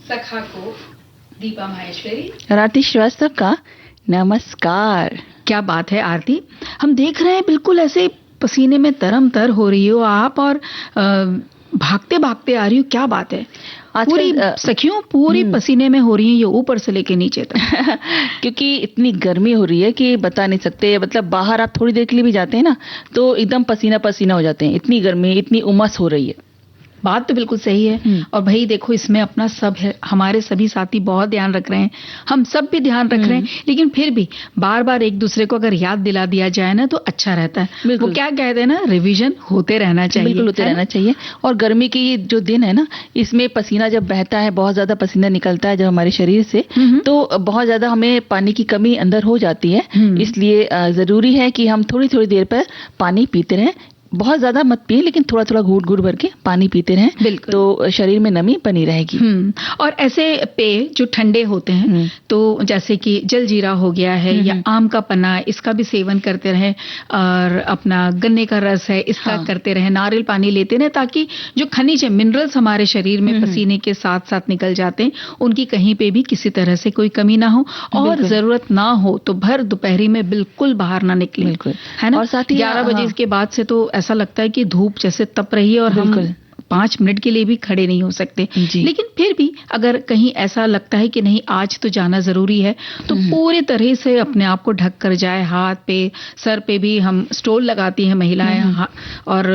सखा को दीपा माहेश्वरी, आरती श्रीवास्तव का नमस्कार। क्या बात है आरती, हम देख रहे हैं बिल्कुल ऐसे पसीने में तरम-तर हो रही हो आप और भागते भागते आ रही हो, क्या बात है। पूरी सखियों पूरी पसीने में हो रही है, ये ऊपर से लेके नीचे तक क्योंकि इतनी गर्मी हो रही है कि बता नहीं सकते। मतलब बाहर आप थोड़ी देर के लिए भी जाते हैं ना तो एकदम पसीना पसीना हो जाते हैं, इतनी गर्मी, इतनी उमस हो रही है। बात तो बिल्कुल सही है। और भाई देखो, इसमें अपना सब है, हमारे सभी साथी बहुत ध्यान रख रहे हैं, हम सब भी ध्यान रख रहे हैं, लेकिन फिर भी बार बार एक दूसरे को अगर याद दिला दिया जाए ना तो अच्छा रहता है। वो क्या कहते हैं ना, रिवीजन होते रहना चाहिए। बिल्कुल होते रहना चाहिए। और गर्मी की जो दिन है ना, इसमें पसीना जब बहता है, बहुत ज्यादा पसीना निकलता है जब हमारे शरीर से, तो बहुत ज्यादा हमें पानी की कमी अंदर हो जाती है। इसलिए जरूरी है कि हम थोड़ी थोड़ी देर पर पानी पीते रहें। बहुत ज्यादा मत पिए, लेकिन थोड़ा थोड़ा घूट घूट भर के पानी पीते रहें, बिल्कुल, तो शरीर में नमी बनी रहेगी। और ऐसे पेय जो ठंडे होते हैं, तो जैसे कि जलजीरा हो गया है या आम का पन्ना, इसका भी सेवन करते रहें। और अपना गन्ने का रस है, इसका करते रहें, नारियल पानी लेते रहें, ताकि जो खनिज है, मिनरल्स हमारे शरीर में पसीने के साथ साथ निकल जाते हैं, उनकी कहीं पे भी किसी तरह से कोई कमी ना हो। और जरूरत ना हो तो भर दोपहरी में बिल्कुल बाहर ना निकले, है ना। और साथ ही 11 बजे के बाद से तो ऐसा लगता है कि धूप जैसे तप रही है और हम 5 मिनट के लिए भी खड़े नहीं हो सकते। लेकिन फिर भी अगर कहीं ऐसा लगता है कि नहीं आज तो जाना जरूरी है, तो पूरी तरह से अपने आप को ढक कर जाए। हाथ पे, सर पे भी हम स्टोल लगाती हैं महिलाएं। और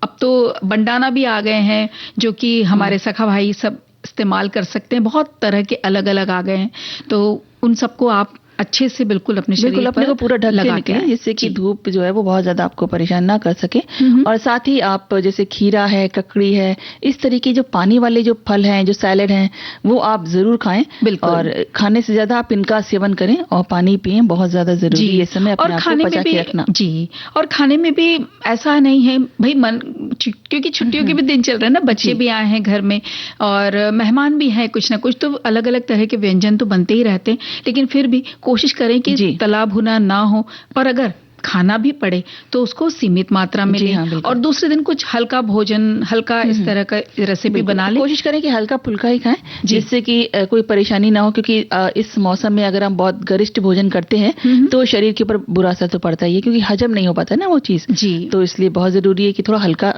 अब तो बंडाना भी आ गए हैं जो कि हमारे सखा भाई सब इस्तेमाल कर सकते हैं। बहुत तरह के अलग अलग आ गए हैं, तो उन सबको आप अच्छे से बिल्कुल अपने शरीर अपने को पूरा ढक के निकलें, जिससे कि धूप जो है वो बहुत ज्यादा आपको परेशान ना कर सके। और साथ ही आप जैसे खीरा है, ककड़ी है, इस तरीके जो पानी वाले जो फल हैं, जो सैलेड हैं, वो आप जरूर खाएं। और खाने से ज्यादा आप इनका सेवन करें और पानी पिएं, बहुत ज्यादा जरूरी है इस समय अपने आप को बचा के रखना। जी, और खाने में भी ऐसा नहीं है भाई, क्योंकि छुट्टियों के भी दिन चल रहे हैं ना, बच्चे भी आए हैं घर में और मेहमान भी हैं, कुछ ना कुछ तो अलग अलग तरह के व्यंजन तो बनते ही रहते हैं। लेकिन फिर भी कोशिश करें कि तला भुना ना हो, पर अगर खाना भी पड़े तो उसको सीमित मात्रा में लें। और दूसरे दिन कुछ हल्का भोजन, हल्का इस तरह का रेसिपी बना लें। कोशिश करें कि हल्का फुल्का ही खाएं, जिससे कि कोई परेशानी ना हो। क्योंकि इस मौसम में अगर हम बहुत गरिष्ठ भोजन करते हैं तो शरीर के ऊपर बुरा असर तो पड़ता ही है, क्योंकि हजम नहीं हो पाता ना वो चीज। तो इसलिए बहुत जरूरी है कि थोड़ा हल्का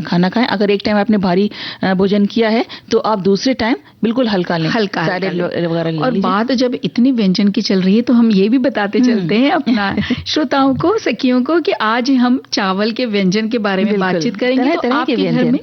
खाना खाएं। अगर एक टाइम आपने भारी भोजन किया है तो आप दूसरे टाइम बिल्कुल हल्का लें, सैलेड वगैरह लें। और बात जब इतनी व्यंजन की चल रही है तो हम ये भी बताते चलते हैं अपना श्रोताओं को, सखियों को, कि आज हम चावल के व्यंजन के बारे में बातचीत करेंगे। तो आपके घर में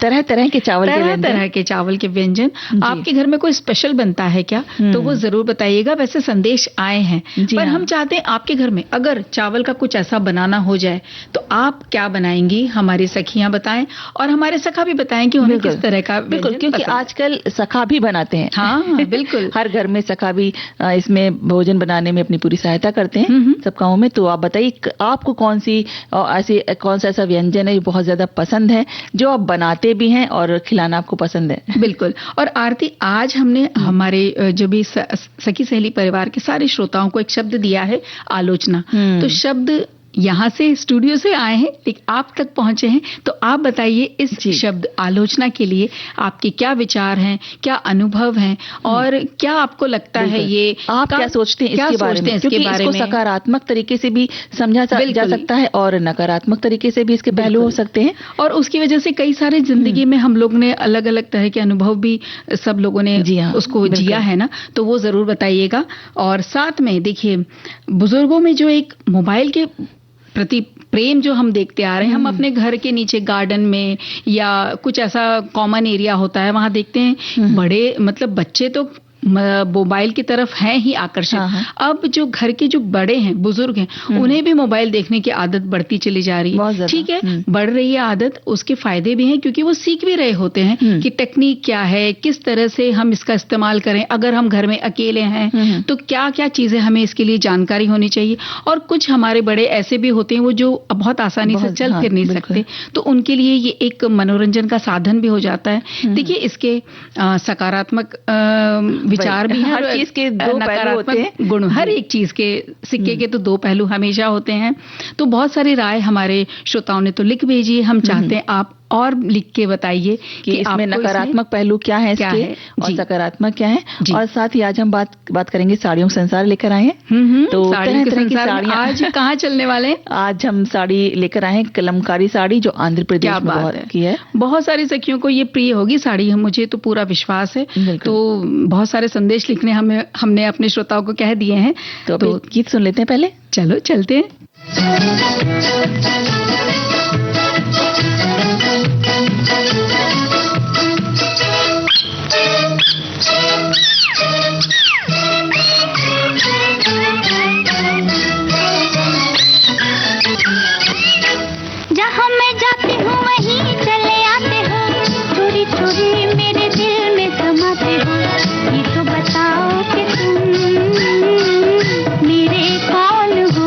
तरह तरह के चावल के व्यंजन आपके घर में कोई स्पेशल बनता है क्या, तो वो जरूर बताइएगा। वैसे संदेश आए हैं, पर हम चाहते हैं आपके घर में अगर चावल का कुछ ऐसा बनाना हो जाए तो आप क्या बनाएंगी, हमारी सखियां बताएं और हमारे सखा भी बताएं कि उन्हें किस तरह का। बिल्कुल, क्योंकि आजकल सखा भी बनाते हैं। हाँ बिल्कुल, हर घर में सखा भी इसमें भोजन बनाने में अपनी पूरी सहायता करते हैं सब कामों में। तो आप बताइए आपको कौन सा ऐसा व्यंजन है जो बहुत ज्यादा पसंद है, जो आप बनाते भी हैं और खिलाना आपको पसंद है। बिल्कुल। और आरती, आज हमने हमारे जो भी सखी सहेली परिवार के सारे श्रोताओं को एक शब्द दिया है, आलोचना। तो शब्द यहाँ से स्टूडियो से आए हैं, लेकिन आप तक पहुंचे हैं, तो आप बताइए इस शब्द आलोचना के लिए आपके क्या विचार हैं, क्या अनुभव हैं, और क्या आपको लगता है ये आप क्या सोचते हैं इसके बारे में, क्योंकि इसको सकारात्मक तरीके से भी समझा जा सकता है और नकारात्मक तरीके से भी इसके पहलू हो सकते हैं। और उसकी वजह से कई सारे जिंदगी में हम लोग ने अलग अलग तरह के अनुभव भी सब लोगों ने उसको जिया है ना, तो वो जरूर बताइएगा। और साथ में देखिए, बुजुर्गों में जो एक मोबाइल के प्रति प्रेम जो हम देखते आ रहे हैं, हम अपने घर के नीचे गार्डन में या कुछ ऐसा कॉमन एरिया होता है, वहां देखते हैं बड़े मतलब बच्चे तो मोबाइल की तरफ हैं ही आकर्षित। अब जो घर के जो बड़े हैं, बुजुर्ग हैं, उन्हें भी मोबाइल देखने की आदत बढ़ती चली जा रही है। ठीक है, बढ़ रही है आदत, उसके फायदे भी हैं क्योंकि वो सीख भी रहे होते हैं कि टेक्निक क्या है, किस तरह से हम इसका इस्तेमाल करें। अगर हम घर में अकेले हैं तो क्या क्या चीजें हमें इसके लिए जानकारी होनी चाहिए। और कुछ हमारे बड़े ऐसे भी होते हैं वो जो बहुत आसानी से चल फिर नहीं सकते, तो उनके लिए ये एक मनोरंजन का साधन भी हो जाता है। देखिए, इसके सकारात्मक विचार भी हैं, हर चीज के दो पहलू होते हैं, गुण, हर एक चीज के सिक्के के तो दो पहलू हमेशा होते हैं। तो बहुत सारी राय हमारे श्रोताओं ने तो लिख भेजी है, हम चाहते हैं आप और लिख के बताइए कि इसमें नकारात्मक पहलू क्या है इसके और सकारात्मक क्या है। और साथ ही आज हम बात करेंगे साड़ियों का संसार लेकर आए हैं। तो तरह की साड़ियां आज कहाँ चलने वाले हैं? आज हम साड़ी लेकर आए हैं कलमकारी साड़ी, जो आंध्र प्रदेश में बहुत की है। बहुत सारी सखियों को ये प्रिय होगी साड़ी, मुझे तो पूरा विश्वास है। तो बहुत सारे संदेश लिखने हमने अपने श्रोताओं को कह दिए हैं। तो गीत सुन लेते हैं पहले। चलो चलते हैं। जहाँ मैं जाती हूँ वहीं चले आते हो, चोरी चोरी मेरे दिल में समाते हो। ये तो बताओ कि तुम मेरे कौन हो।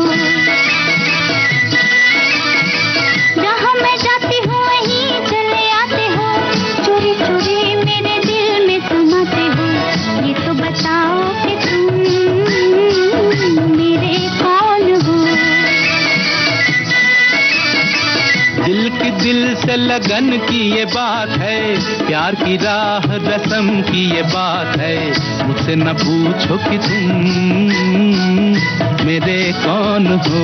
जहाँ मैं जाती हूँ वहीं चले आते हो, चोरी चोरी मेरे दिल में समाते हो। ये तो बताओ कि तुम मेरे कौन हो। दिल की दिल से लगन की ये बात है, प्यार की राह रस्म की ये बात है। मुझसे न पूछो कि तुम मेरे कौन हो।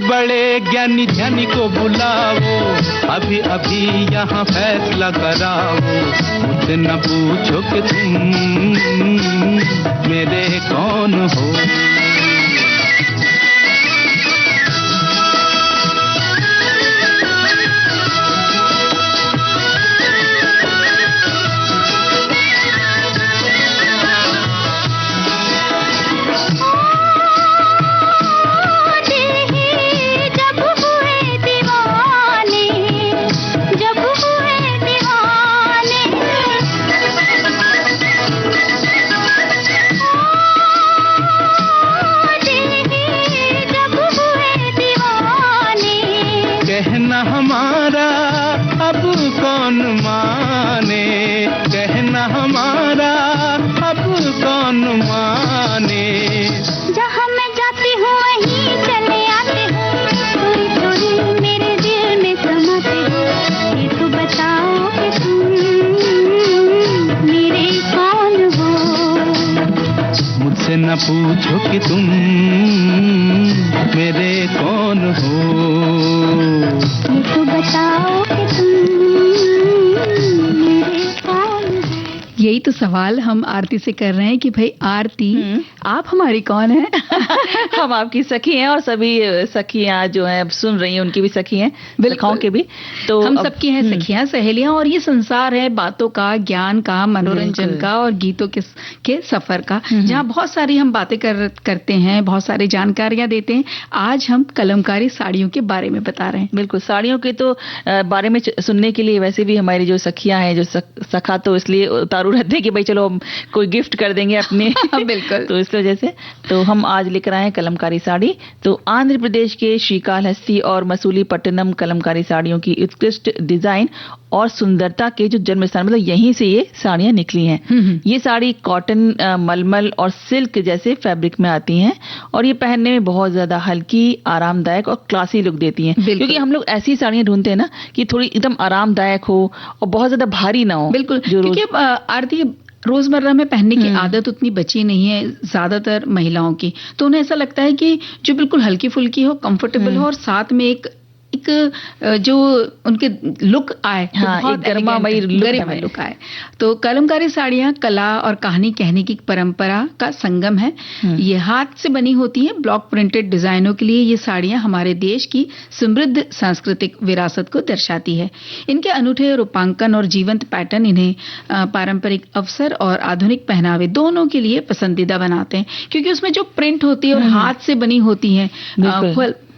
बड़े ज्ञानी ध्यानी को बुलाओ, अभी अभी यहाँ फैसला कराओ। मुझसे न पूछो कि तुम मेरे कौन हो। न पूछो कि तुम मेरे कौन हो। तो बताओ कि तुम मेरे कौन हो। यही तो सवाल हम आरती से कर रहे हैं कि भाई आरती आप हमारी कौन है? हम आपकी सखी हैं और सभी सखियां जो हैं सुन रही हैं उनकी भी सखी हैं, सखाओं के भी। तो हम सबकी हैं सखियां सहेलियां, और ये संसार है बातों का, ज्ञान का, मनोरंजन का और गीतों के सफर का, जहाँ बहुत सारी हम बातें करते हैं, बहुत सारी जानकारियां देते हैं। आज हम कलमकारी साड़ियों के बारे में बता रहे हैं। बिल्कुल, साड़ियों के तो बारे में सुनने के लिए वैसे भी हमारी जो सखियां हैं, जो सखा तो इसलिए उतारू रहते थे कि भाई चलो कोई गिफ्ट कर देंगे अपने बिल्कुल। तो इस वजह से तो हम आज लेकर आए हैं कलमकारी साड़ी। तो आंध्र प्रदेश के श्रीकालहस्ती और मसूलीपट्टनम कलमकारी साड़ियों की उत्कृष्ट डिजाइन और सुंदरता के जो जन्म स्थान, मतलब यहीं से ये साड़ियां निकली हैं। ये साड़ी कॉटन, मलमल और सिल्क जैसे फैब्रिक में आती हैं और ये पहनने में बहुत ज्यादा हल्की, आरामदायक और क्लासी लुक देती हैं। क्योंकि हम लोग ऐसी साड़ियां ढूंढते हैं ना कि थोड़ी एकदम आरामदायक हो और बहुत ज्यादा भारी ना हो। बिल्कुल, क्योंकि आरती रोजमर्रा में पहनने की आदत उतनी बची नहीं है ज्यादातर महिलाओं की, तो उन्हें ऐसा लगता है कि जो बिल्कुल हल्की फुल्की हो, कंफर्टेबल हो और साथ में एक जो उनके लुक आए, एक गर्मामयी लुक आए। तो कलमकारी साड़ियां कला और कहानी कहने की परंपरा का संगम है। ये हाथ से बनी होती है ब्लॉक प्रिंटेड डिजाइनों के लिए ये साड़ियां हमारे देश की समृद्ध सांस्कृतिक विरासत को दर्शाती है। इनके अनूठे रूपांकन और जीवंत पैटर्न इन्हें पारंपरिक अवसर और आधुनिक पहनावे दोनों के लिए पसंदीदा बनाते हैं, क्योंकि उसमें जो प्रिंट होती है और हाथ से बनी होती है,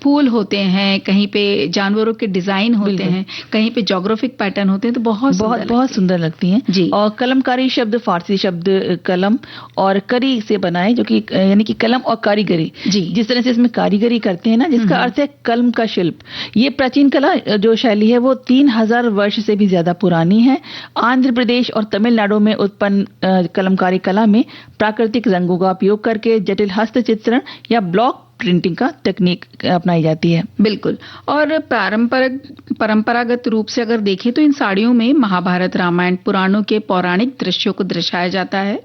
फूल होते हैं, कहीं पे जानवरों के डिजाइन होते हैं, कहीं पे ज्योग्राफिक पैटर्न होते हैं, तो बहुत सुंदर लगती हैं जी। और कलमकारी शब्द फारसी शब्द कलम और करी से बना है, जो कि यानी कि कलम और कारीगरी जी, जिस तरह से इसमें कारीगरी करते हैं ना, जिसका अर्थ है कलम का शिल्प। ये प्राचीन कला जो शैली है वो 3000 वर्ष से भी ज्यादा पुरानी है। आंध्र प्रदेश और तमिलनाडु में उत्पन्न कलमकारी कला में प्राकृतिक रंगों का उपयोग करके जटिल हस्त चित्रण या ब्लॉक प्रिंटिंग का तकनीक अपनाई जाती है। बिल्कुल। और परंपरागत रूप से अगर देखें तो इन साड़ियों में महाभारत, रामायण, पुराणों के पौराणिक दृश्यों को दर्शाया जाता है।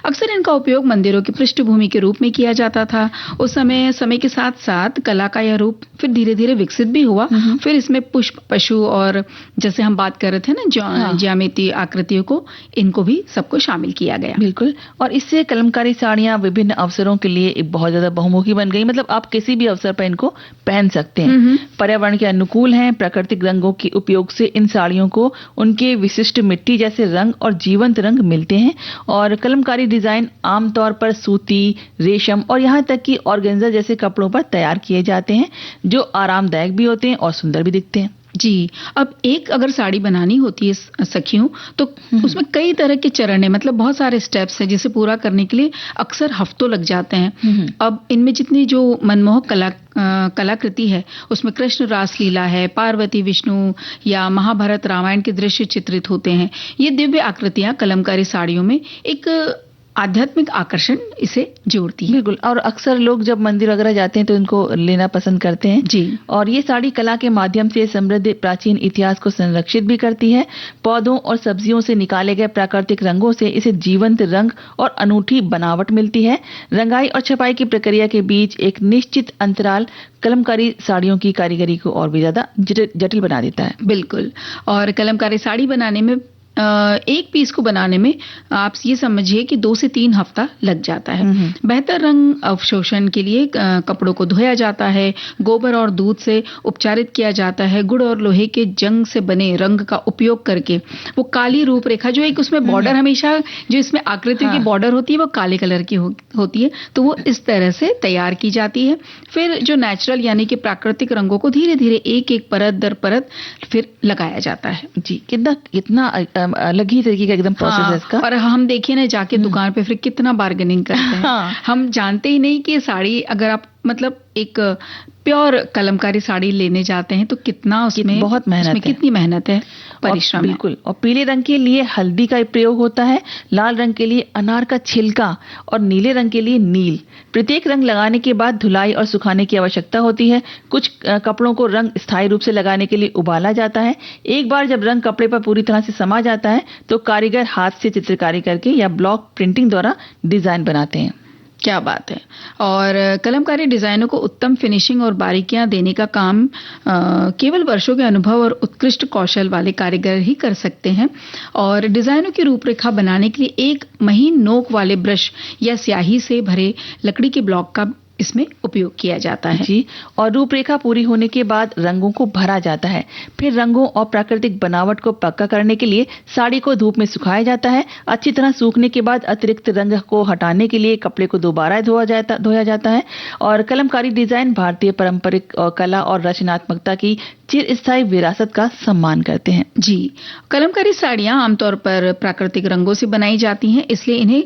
अक्सर इनका उपयोग मंदिरों की पृष्ठभूमि के रूप में किया जाता था। उस समय के साथ साथ कला का यह रूप फिर धीरे धीरे विकसित भी हुआ। फिर इसमें पुष्प, पशु और जैसे हम बात कर रहे थे ना ज्यामितीय आकृतियों को, इनको भी सबको शामिल किया गया। बिल्कुल। और इससे कलमकारी साड़ियां विभिन्न अवसरों के लिए एक बहुत ज्यादा बहुमुखी बन गई। मतलब आप किसी भी अवसर पर इनको पहन सकते हैं। पर्यावरण के अनुकूल हैं। प्राकृतिक रंगों के उपयोग से इन साड़ियों को उनके विशिष्ट मिट्टी जैसे रंग और जीवंत रंग मिलते हैं। और कलमकारी डिजाइन आमतौर पर सूती, रेशम और यहाँ तक कि ऑर्गेन्जा जैसे कपड़ों पर तैयार किए जाते हैं, जो आरामदायक भी होते हैं और सुंदर भी दिखते हैं जी। अब एक अगर साड़ी बनानी होती है सखियों, तो उसमें कई तरह के चरण है, मतलब बहुत सारे स्टेप्स हैं जिसे पूरा करने के लिए अक्सर हफ्तों लग जाते हैं। अब इनमें जितनी जो मनमोहक कलाकृति है, उसमें कृष्ण रासलीला है, पार्वती विष्णु या महाभारत रामायण के दृश्य चित्रित होते हैं। ये दिव्य आकृतियां कलमकारी साड़ियों में एक आध्यात्मिक आकर्षण इसे जोड़ती है। बिल्कुल। और अक्सर लोग जब मंदिर वगैरह जाते हैं तो इनको लेना पसंद करते हैं जी। और ये साड़ी कला के माध्यम से समृद्ध प्राचीन इतिहास को संरक्षित भी करती है। पौधों और सब्जियों से निकाले गए प्राकृतिक रंगों से इसे जीवंत रंग और अनूठी बनावट मिलती है। रंगाई और छपाई की प्रक्रिया के बीच एक निश्चित अंतराल कलमकारी साड़ियों की कारीगरी को और भी ज्यादा जटिल बना देता है। बिल्कुल। और कलमकारी साड़ी बनाने में एक पीस को बनाने में आप ये समझिए कि 2 से 3 हफ्ता लग जाता है। बेहतर रंग अवशोषण के लिए कपड़ों को धोया जाता है, गोबर और दूध से उपचारित किया जाता है। गुड़ और लोहे के जंग से बने रंग का उपयोग करके वो काली रूपरेखा, जो एक उसमें बॉर्डर हमेशा जो इसमें आकृति की बॉर्डर होती है वो काले कलर की होती है, तो वो इस तरह से तैयार की जाती है। फिर जो नेचुरल यानी कि प्राकृतिक रंगों को धीरे धीरे एक एक परत दर परत फिर लगाया जाता है जी। कितना अलग ही तरीके का एकदम प्रोसेस है इसका। और हम देखिए ना जाके दुकान पे फिर कितना बार्गेनिंग करते हैं। हम जानते ही नहीं कि साड़ी अगर आप मतलब एक प्योर कलमकारी साड़ी लेने जाते हैं तो कितना उसमें बहुत मेहनत है, कितनी मेहनत है, परिश्रम है। बिल्कुल। और पीले रंग के लिए हल्दी का प्रयोग होता है, लाल रंग के लिए अनार का छिलका और नीले रंग के लिए नील। प्रत्येक रंग लगाने के बाद धुलाई और सुखाने की आवश्यकता होती है। कुछ कपड़ों को रंग स्थायी रूप से लगाने के लिए उबाला जाता है। एक बार जब रंग कपड़े पर पूरी तरह से समा जाता है तो कारीगर हाथ से चित्रकारी करके या ब्लॉक प्रिंटिंग द्वारा डिजाइन बनाते हैं। क्या बात है। और कलमकारी डिजाइनों को उत्तम फिनिशिंग और बारीकियां देने का काम केवल वर्षों के अनुभव और उत्कृष्ट कौशल वाले कारीगर ही कर सकते हैं। और डिजाइनों की रूपरेखा बनाने के लिए एक महीन नोक वाले ब्रश या स्याही से भरे लकड़ी के ब्लॉक का इसमें उपयोग किया जाता है। जी, और रूपरेखा पूरी होने के बाद रंगों को भरा जाता है। फिर रंगों और प्राकृतिक बनावट को पक्का करने के लिए साड़ी को धूप में सुखाया जाता है। अच्छी तरह सूखने के बाद अतिरिक्त रंग को हटाने के लिए कपड़े को दोबारा धोया जाता है। और कलमकारी डिजाइन भारतीय पारंपरिक कला और रचनात्मकता की चिरस्थायी विरासत का सम्मान करते हैं। जी, कलमकारी साड़ियां आमतौर पर प्राकृतिक रंगों से बनाई जाती हैं, इसलिए इन्हें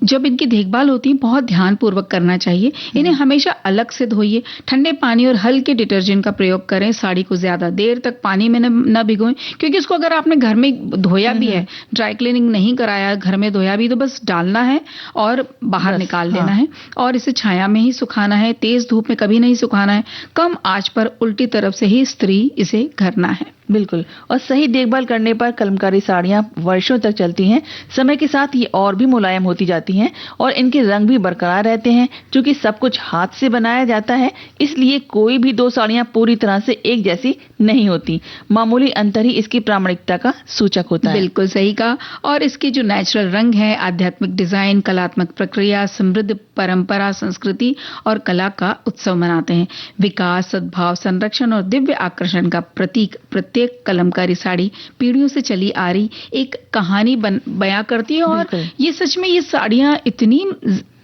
जब इनकी देखभाल होती है बहुत ध्यान पूर्वक करना चाहिए। इन्हें हमेशा अलग से धोइए, ठंडे पानी और हल्के डिटर्जेंट का प्रयोग करें। साड़ी को ज्यादा देर तक पानी में न भिगोएं, क्योंकि इसको अगर आपने घर में धोया भी है, ड्राई क्लीनिंग नहीं कराया, घर में धोया भी, तो बस डालना है और बाहर निकाल देना है। और इसे छाया में ही सुखाना है, तेज धूप में कभी नहीं सुखाना है। कम आंच पर उल्टी तरफ से ही इस्त्री इसे करना है। बिल्कुल, और सही देखभाल करने पर कलमकारी साड़ियां वर्षों तक चलती हैं। समय के साथ ये और भी मुलायम होती जाती हैं और इनके रंग भी बरकरार रहते हैं। क्योंकि सब कुछ हाथ से बनाया जाता है, इसलिए कोई भी दो साड़ियां पूरी तरह से एक जैसी नहीं होती। मामूली अंतर ही इसकी प्रामाणिकता का सूचक होता है। बिल्कुल सही कहा। और इसके जो नेचुरल रंग है, आध्यात्मिक डिजाइन, कलात्मक प्रक्रिया, समृद्ध परंपरा, संस्कृति और कला का उत्सव मनाते हैं। विकास, सद्भाव, संरक्षण और दिव्य आकर्षण का प्रतीक प्रत्येक कलमकारी साड़ी पीढ़ियों से चली आ रही एक कहानी बयां करती है। और ये सच में ये साड़ियां इतनी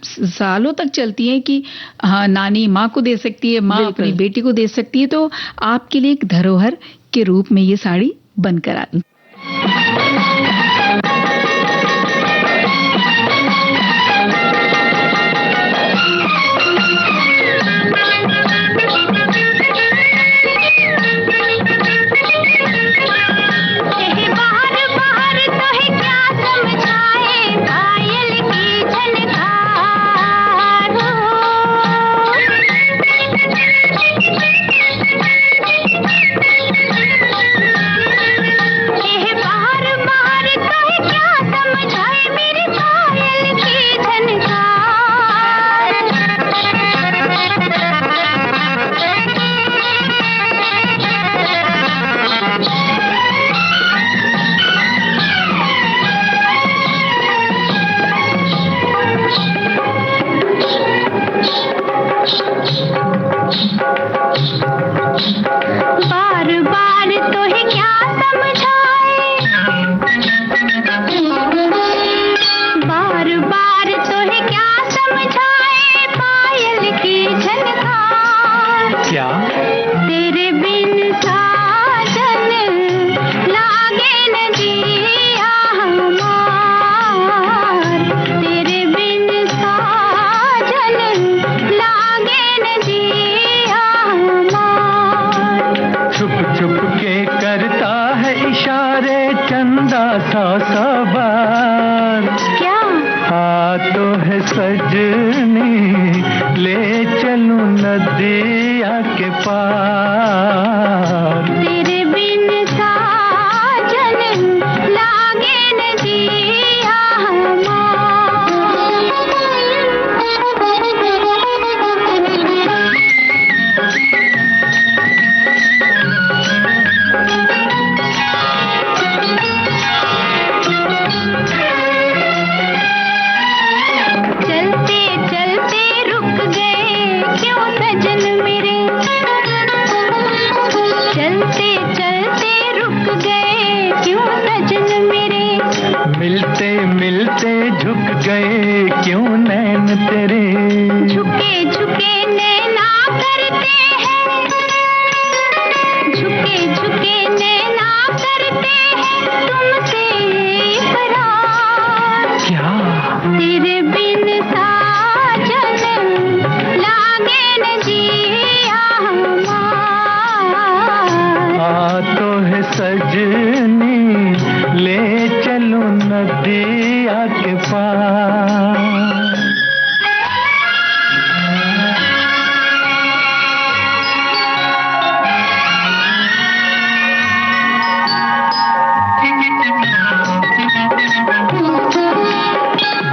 सालों तक चलती हैं कि हाँ, नानी माँ को दे सकती है, माँ अपनी बेटी को दे सकती है। तो आपके लिए एक धरोहर के रूप में ये साड़ी बनकर आती।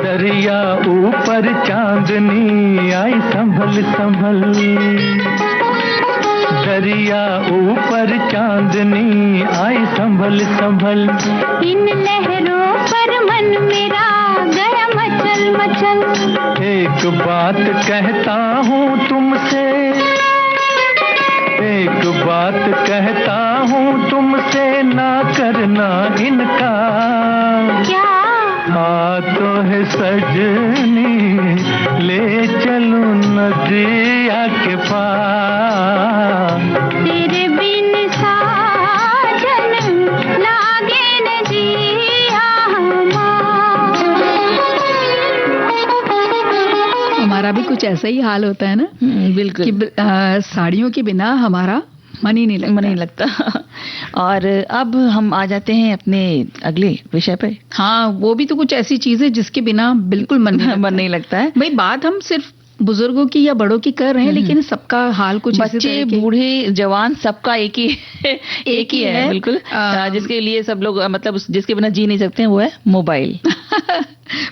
दरिया ऊपर चांदनी आई संभल संभल, दरिया ऊपर चांदनी आई संभल संभल। इन लहरों पर मन मेरा गया मचल मचल, एक एक बात कहता हूँ तुमसे, एक बात कहता हूँ तुमसे, ना करना इनकार। क्या? तो है सजनी, ले चलूं नदिया के पार। तेरे बिन साजन लागे न जिया हमारा भी कुछ ऐसा ही हाल होता है ना। बिल्कुल कि साड़ियों के बिना हमारा मन ही नहीं लगता। और अब हम आ जाते हैं अपने अगले विषय पे। हाँ, वो भी तो कुछ ऐसी चीज है जिसके बिना बिल्कुल मन नहीं लगता है। भाई बात हम सिर्फ बुजुर्गों की या बड़ों की कर रहे हैं, लेकिन सबका हाल कुछ बच्चे बूढ़े जवान सबका एक ही है बिल्कुल। जिसके लिए सब लोग मतलब जिसके बिना जी नहीं सकते हैं वो है मोबाइल।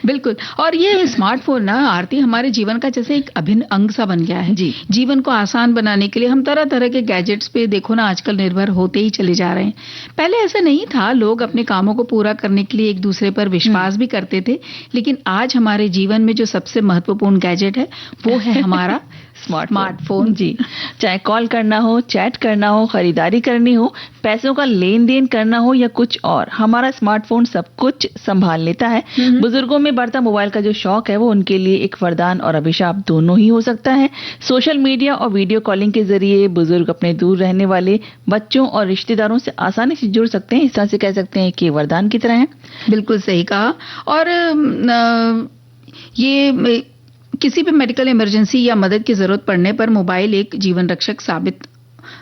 बिल्कुल। और ये स्मार्टफोन ना आरती हमारे जीवन का जैसे एक अभिन्न अंग सा बन गया है। जी। जीवन को आसान बनाने के लिए हम तरह तरह के गैजेट्स पे देखो ना आजकल निर्भर होते ही चले जा रहे हैं। पहले ऐसा नहीं था, लोग अपने कामों को पूरा करने के लिए एक दूसरे पर विश्वास भी करते थे, लेकिन आज हमारे जीवन में जो सबसे महत्वपूर्ण गैजेट है वो है हमारा स्मार्टफोन। जी, चाहे कॉल करना हो, चैट करना हो, खरीदारी करनी हो, पैसों का लेन देन करना हो या कुछ और, हमारा स्मार्टफोन सब कुछ संभाल लेता है। बुजुर्गों में बढ़ता मोबाइल का जो शौक है वो उनके लिए एक वरदान और अभिशाप दोनों ही हो सकता है। सोशल मीडिया और वीडियो कॉलिंग के जरिए बुजुर्ग अपने दूर रहने वाले बच्चों और रिश्तेदारों से आसानी से जुड़ सकते हैं। इस तरह से कह सकते हैं कि वरदान की तरह है। बिल्कुल सही कहा। और ये किसी भी मेडिकल इमरजेंसी या मदद की जरूरत पड़ने पर मोबाइल एक जीवन रक्षक साबित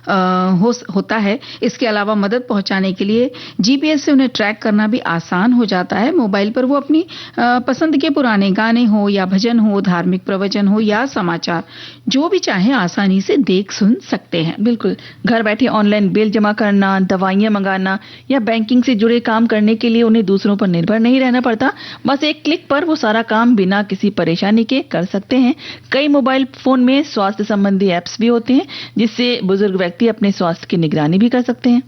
होता है। इसके अलावा मदद पहुंचाने के लिए जीपीएस से उन्हें ट्रैक करना भी आसान हो जाता है। मोबाइल पर वो अपनी पसंद के पुराने गाने हो या भजन हो, धार्मिक प्रवचन हो या समाचार, जो भी चाहे आसानी से देख सुन सकते हैं। बिल्कुल, घर बैठे ऑनलाइन बिल जमा करना, दवाइयां मंगाना या बैंकिंग से जुड़े काम करने के लिए उन्हें दूसरों पर निर्भर नहीं रहना पड़ता। बस एक क्लिक पर वो सारा काम बिना किसी परेशानी के कर सकते हैं। कई मोबाइल फोन में स्वास्थ्य संबंधी ऐप्स भी होते हैं जिससे बुजुर्ग व्यक्ति अपने स्वास्थ्य की निगरानी भी कर सकते हैं।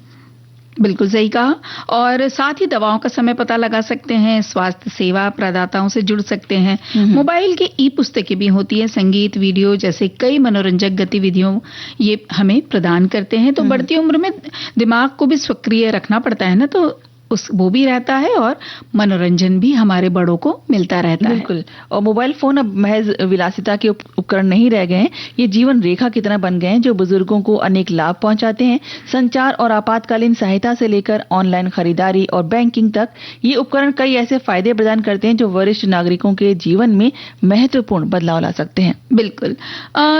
बिल्कुल सही कहा। और साथ ही दवाओं का समय पता लगा सकते हैं, स्वास्थ्य सेवा प्रदाताओं से जुड़ सकते हैं। मोबाइल की ई पुस्तकें भी होती है, संगीत, वीडियो जैसे कई मनोरंजक गतिविधियों ये हमें प्रदान करते हैं। तो बढ़ती उम्र में दिमाग को भी सक्रिय रखना पड़ता है ना, तो वो भी रहता है और मनोरंजन भी हमारे बड़ों को मिलता रहता है। बिल्कुल। और मोबाइल फोन अब महज विलासिता के उपकरण नहीं रह गए हैं, ये जीवन रेखा की तरह बन गए हैं जो बुजुर्गों को अनेक लाभ पहुंचाते हैं। संचार और आपातकालीन सहायता से लेकर ऑनलाइन खरीदारी और बैंकिंग तक ये उपकरण कई ऐसे फायदे प्रदान करते हैं जो वरिष्ठ नागरिकों के जीवन में महत्वपूर्ण बदलाव ला सकते हैं। बिल्कुल।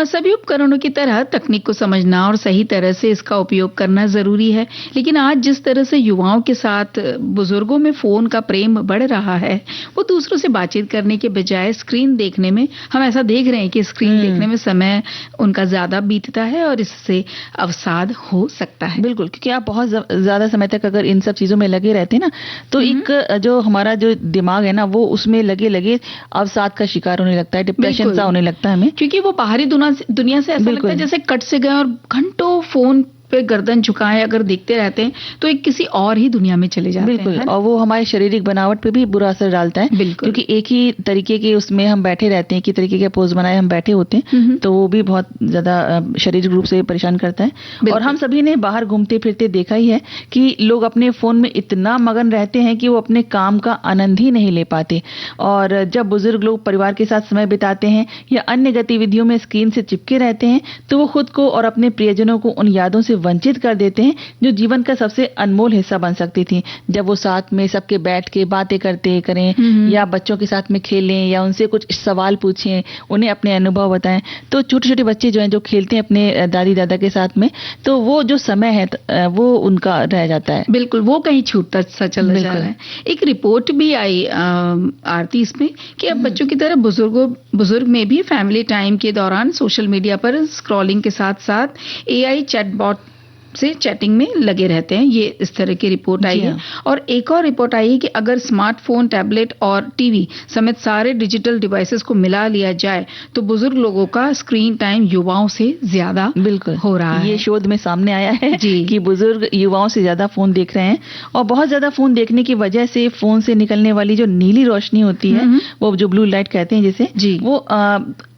सभी उपकरणों की तरह तकनीक को समझना और सही तरह से इसका उपयोग करना जरूरी है। लेकिन आज जिस तरह से युवाओं के साथ बुजुर्गों में फोन का प्रेम बढ़ रहा है, वो दूसरों से बातचीत करने के बजाय स्क्रीन देखने में, हम ऐसा देख रहे हैं कि स्क्रीन देखने में समय उनका ज्यादा बीतता है और इससे अवसाद हो सकता है। बिल्कुल, क्योंकि आप बहुत ज्यादा समय तक अगर इन सब चीजों में लगे रहते हैं ना, तो एक जो हमारा जो दिमाग है ना वो उसमें लगे अवसाद का शिकार होने लगता है, डिप्रेशन सा होने लगता है हमें, क्योंकि वो बाहरी दुनिया से ऐसा लगता है जैसे कट से गए और घंटों फोन पे गर्दन झुकाए अगर देखते रहते हैं तो एक किसी और ही दुनिया में चले जाते हैं। बिल्कुल। और वो हमारे शारीरिक बनावट पे भी बुरा असर डालता है। बिल्कुल। क्योंकि एक ही तरीके के उसमें हम बैठे रहते हैं, कि तरीके के पोज बनाए हम बैठे होते हैं, तो वो भी बहुत ज्यादा शारीरिक रूप से परेशान करता है। और हम सभी ने बाहर घूमते फिरते देखा ही है कि लोग अपने फोन में इतना मगन रहते हैं कि वो अपने काम का आनंद ही नहीं ले पाते। और जब बुजुर्ग लोग परिवार के साथ समय बिताते हैं या अन्य गतिविधियों में स्क्रीन से चिपके रहते हैं तो वो खुद को और अपने प्रियजनों को उन यादों से वंचित कर देते हैं जो जीवन का सबसे अनमोल हिस्सा बन सकती थी। जब वो साथ में सबके बैठ के बातें करते करें या बच्चों के साथ में खेलें या उनसे कुछ सवाल पूछें, उन्हें अपने अनुभव बताएं, तो छोटे छोटे बच्चे जो हैं जो खेलते हैं अपने दादी दादा के साथ में, तो वो जो समय है वो उनका रह जाता है। बिल्कुल, वो कहीं छूटता सा चला जा रहा है। एक रिपोर्ट भी आई आरती इसमें कि अब बच्चों की तरह बुजुर्ग में भी फैमिली टाइम के दौरान सोशल मीडिया पर स्क्रॉलिंग के साथ साथ एआई चैटबॉट से चैटिंग में लगे रहते हैं। ये इस तरह की रिपोर्ट आई है। और एक और रिपोर्ट आई है कि अगर स्मार्टफोन, टैबलेट और टीवी समेत सारे डिजिटल डिवाइसेस को मिला लिया जाए तो बुजुर्ग लोगों का स्क्रीन टाइम युवाओं से ज्यादा बिल्कुल हो रहा है। ये शोध में सामने आया है कि बुजुर्ग युवाओं से ज्यादा फोन देख रहे हैं, और बहुत ज्यादा फोन देखने की वजह से फोन से निकलने वाली जो नीली रोशनी होती है, वो जो ब्लू लाइट कहते हैं जिसे, वो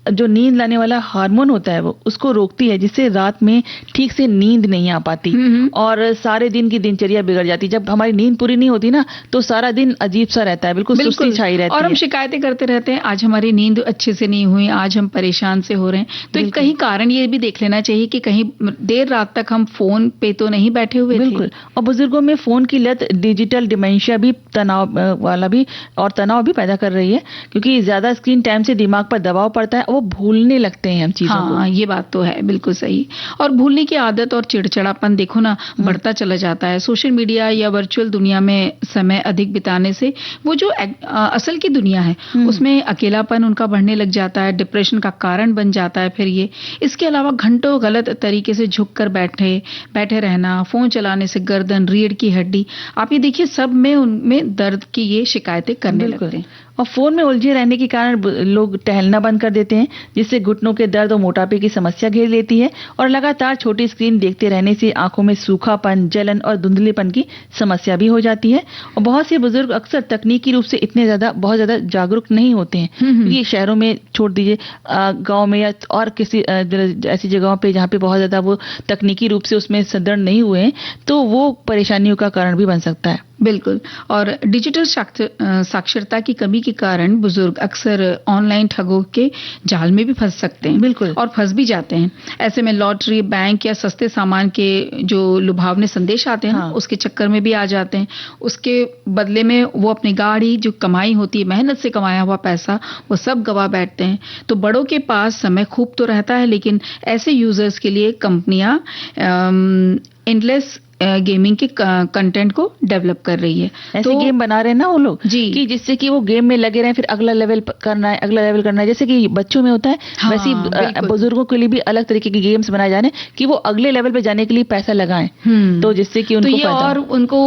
जो नींद लाने वाला हार्मोन होता है वो उसको रोकती है, जिससे रात में ठीक से नींद नहीं आ पाती और सारे दिन की दिनचर्या बिगड़ जाती। जब हमारी नींद पूरी नहीं होती ना तो सारा दिन अजीब सा रहता है, बिल्कुल सुस्ती छाई रहती है और हम शिकायतें करते रहते हैं, आज हमारी नींद अच्छे से नहीं हुई, आज हम परेशान से हो रहे हैं। तो कहीं कारण ये भी देख लेना चाहिए कि कहीं देर रात तक हम फोन पे तो नहीं बैठे हुए। बिल्कुल। और बुजुर्गों में फोन की लत डिजिटल डिमेंशिया भी, तनाव वाला भी और तनाव भी पैदा कर रही है, क्योंकि ज्यादा स्क्रीन टाइम से दिमाग पर दबाव पड़ता है, वो भूलने लगते हैं हम चीजों को। हाँ, ये बात तो है, बिल्कुल सही। और भूलने की आदत और चिड़चिड़ापन देखो ना बढ़ता चला जाता है। सोशल मीडिया या वर्चुअल दुनिया में समय अधिक बिताने से वो जो असल की दुनिया है उसमें अकेलापन उनका बढ़ने लग जाता है, डिप्रेशन का कारण बन जाता है फिर ये। इसके अलावा घंटों गलत तरीके से झुककर बैठे रहना, फोन चलाने से गर्दन, रीढ़ की हड्डी, आप ये देखिए सब में उनमें दर्द की ये शिकायतें करने लगते हैं। और फोन में उलझे रहने के कारण लोग टहलना बंद कर देते हैं, जिससे घुटनों के दर्द और मोटापे की समस्या घेर लेती है। और लगातार छोटी स्क्रीन देखते रहने से आंखों में सूखापन, जलन और धुंधलेपन की समस्या भी हो जाती है। और बहुत से बुजुर्ग अक्सर तकनीकी रूप से बहुत ज्यादा जागरूक नहीं होते हैं, क्योंकि शहरों में छोड़ दीजिए, गाँव में या और किसी ऐसी जगहों पे जहाँ पे बहुत ज्यादा वो तकनीकी रूप से उसमें सदृढ़ नहीं हुए हैं, तो वो परेशानियों का कारण भी बन सकता है। बिल्कुल। और डिजिटल साक्षरता की कमी के कारण बुजुर्ग अक्सर ऑनलाइन ठगों के जाल में भी फंस सकते हैं। बिल्कुल। और फंस भी जाते हैं। ऐसे में लॉटरी, बैंक या सस्ते सामान के जो लुभावने संदेश आते हैं उसके चक्कर में भी आ जाते हैं। उसके बदले में वो अपनी गाड़ी, जो कमाई होती है, मेहनत से कमाया हुआ पैसा, वो सब गवा बैठते हैं। तो बड़ों के पास समय खूब तो रहता है, लेकिन ऐसे यूजर्स के लिए कंपनियां एंडलेस गेमिंग के कंटेंट को डेवलप कर रही है। ऐसे गेम बना रहे हैं ना वो लोग कि जिससे कि वो गेम में लगे रहे, फिर अगला लेवल करना है, जैसे कि बच्चों में होता है। वैसे ही बुजुर्गों के लिए भी अलग तरीके के गेम्स बनाए जा रहे हैं कि वो अगले लेवल पे जाने के लिए पैसा लगाएं, तो जिससे कि उनको ये और उनको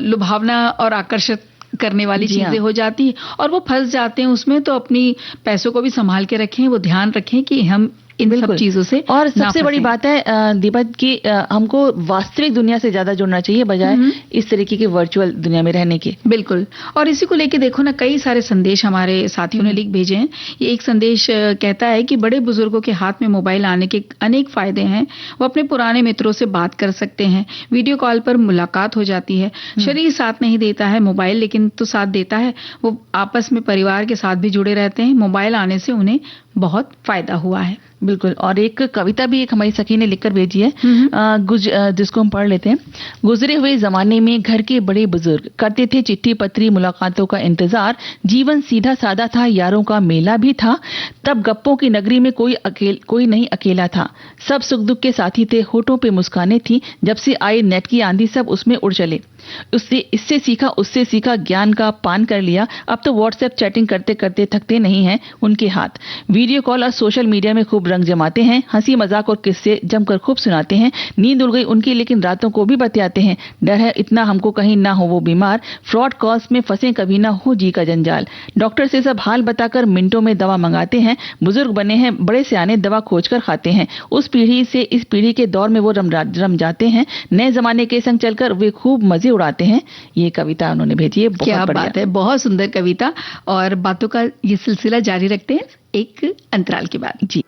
लुभावना और आकर्षित करने वाली चीजें हो जाती है और वो फंस जाते हैं उसमें। तो अपनी पैसों को भी संभाल के रखें, वो ध्यान रखें कि हम इन सब चीजों से। और सबसे बड़ी बात है दीपक की, हमको वास्तविक दुनिया से ज्यादा जुड़ना चाहिए बजाय इस तरीके के वर्चुअल दुनिया में रहने के। बिल्कुल। और इसी को लेके देखो ना, कई सारे संदेश हमारे साथियों ने लिख भेजे हैं। ये एक संदेश कहता है कि बड़े बुजुर्गों के हाथ में मोबाइल आने के अनेक फायदे हैं। वो अपने पुराने मित्रों से बात कर सकते हैं, वीडियो कॉल पर मुलाकात हो जाती है। शरीर साथ नहीं देता है मोबाइल, लेकिन तो साथ देता है। वो आपस में परिवार के साथ भी जुड़े रहते हैं। मोबाइल आने से उन्हें बहुत फायदा हुआ है। बिल्कुल। और एक कविता भी एक हमारी सखी ने लिखकर भेजी है, जिसको हम पढ़ लेते हैं। गुजरे हुए जमाने में घर के बड़े बुजुर्ग करते थे चिट्ठी पत्री मुलाकातों का इंतजार। जीवन सीधा साधा था, यारों का मेला भी था। तब गप्पों की नगरी में कोई नहीं अकेला था। सब सुख दुख के साथी थे, होठों पे मुस्कानें थी। जब से आई नेट की आंधी सब उसमें उड़ चले। इससे सीखा उससे सीखा, ज्ञान का पान कर लिया। अब तो व्हाट्सएप चैटिंग करते करते थकते नहीं हैं उनके हाथ। वीडियो कॉल और सोशल मीडिया में खूब रंग जमाते हैं। हंसी मजाक और किस्से जमकर खूब सुनाते हैं। नींद उड़ गई उनकी, लेकिन रातों को भी बतियाते हैं। डर है इतना हमको कहीं ना हो वो बीमार। फ्रॉड कॉल्स में फंसे कभी ना हो जी का जंजाल। डॉक्टर से सब हाल बताकर मिनटों में दवा मंगाते हैं। बुजुर्ग बने हैं बड़े सियाने, दवा खोज कर खाते हैं। उस पीढ़ी से इस पीढ़ी के दौर में वो रम जाते हैं। नए जमाने के संग चलकर वे खूब मजे उड़ाते हैं। ये कविता उन्होंने भेजी है। क्या बात है, बहुत सुंदर कविता। और बातों का ये सिलसिला जारी रखते हैं एक अंतराल के बाद। जी।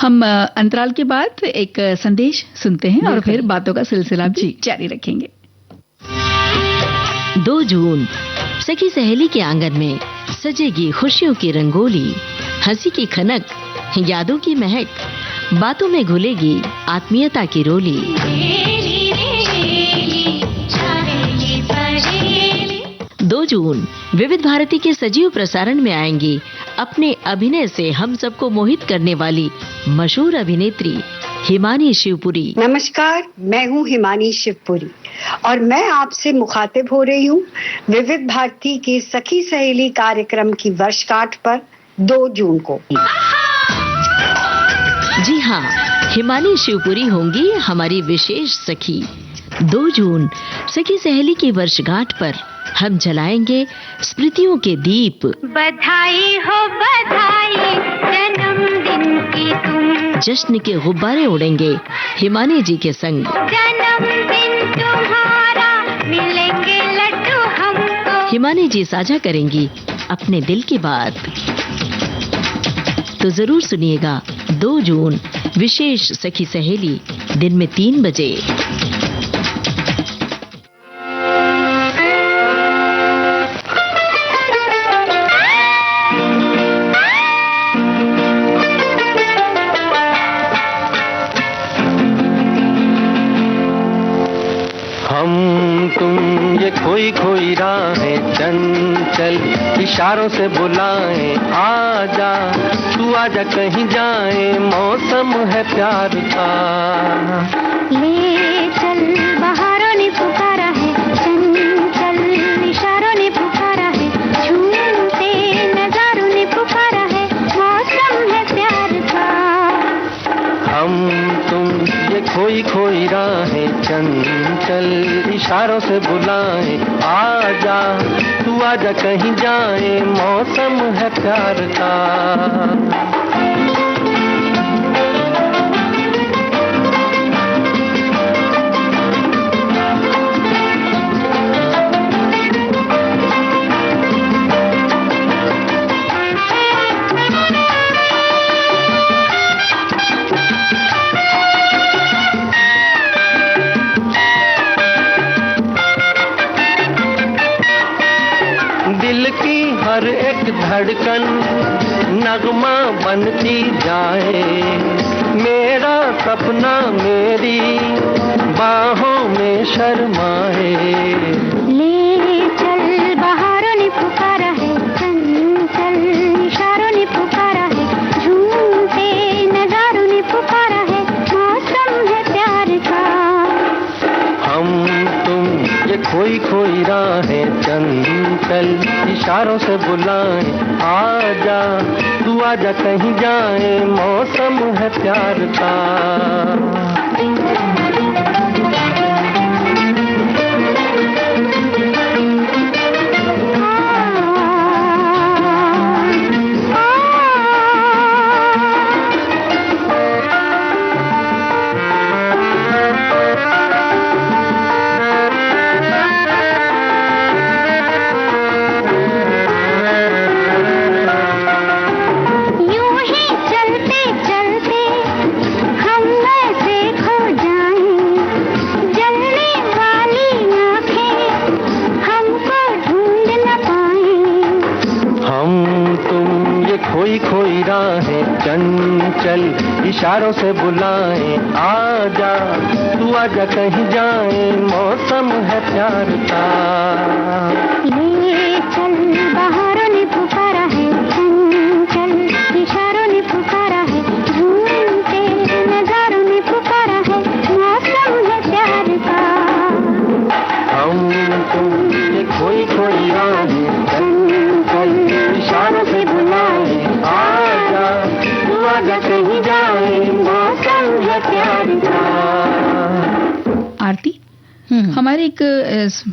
हम अंतराल के बाद एक संदेश सुनते हैं और फिर बातों का सिलसिला भी जारी रखेंगे। 2 जून सखी सहेली के आंगन में सजेगी खुशियों की रंगोली, हंसी की खनक, यादों की महक, बातों में घुलेगी आत्मीयता की रोली। 2 जून विविध भारती के सजीव प्रसारण में आएंगी अपने अभिनय से हम सबको मोहित करने वाली मशहूर अभिनेत्री हिमानी शिवपुरी। नमस्कार, मैं हूँ हिमानी शिवपुरी और मैं आपसे मुखातिब हो रही हूँ विविध भारती के सखी सहेली कार्यक्रम की वर्षगांठ पर 2 जून को। जी हाँ, हिमानी शिवपुरी होंगी हमारी विशेष सखी। 2 जून सखी सहेली की वर्षगांठ पर हम जलाएंगे स्मृतियों के दीप। बधाई हो बधाई जन्मदिन की तुम, जश्न के गुब्बारे उड़ेंगे हिमानी जी के संग। जन्मदिन तुम्हारा मिलेंगे लड्डू हमको। हिमानी जी साझा करेंगी अपने दिल की बात। तो जरूर सुनिएगा 2 जून विशेष सखी सहेली दिन में 3 बजे। खोई खोई राहें चंचल इशारों से बुलाएं, आजा तू आजा कहीं जाए, मौसम है प्यार का। ले चल बहारों ने पुकारा है, चंचल इशारों ने पुकारा है, झूमते नजारों ने पुकारा है, मौसम है प्यार का। हम तुम ये खोई खोई राहें चंचल इशारों से बुलाएं, आजा तू आजा कहीं जाए, मौसम है प्यार का। हर एक धड़कन नगमा बनती जाए, मेरा सपना मेरी बाहों में शर्माए। ले चल बहारों ने पुकारा है, चंचल इशारों ने पुकारा है, झूमते नजारों ने पुकारा है, मौसम है प्यार का। हम तुम ये खोई खोई राहें चंचल इशारों से बुलाएं, आजा तू आजा कहीं जाए, मौसम है प्यार का। चंचल इशारों से बुलाएं, आजा तू आजा कहीं जाए, मौसम है प्यार का। ले चल बहारों ने पुकारा है, चंचल इशारों ने पुकारा है, झूमते नजारों ने पुकारा है, मौसम है प्यार का। हम तुम ये खोई खोई राहें चंचल इशारों से बुलाएं, आजा आजा कहीं जाए, मौसम है प्यार का। आरती, हमारे एक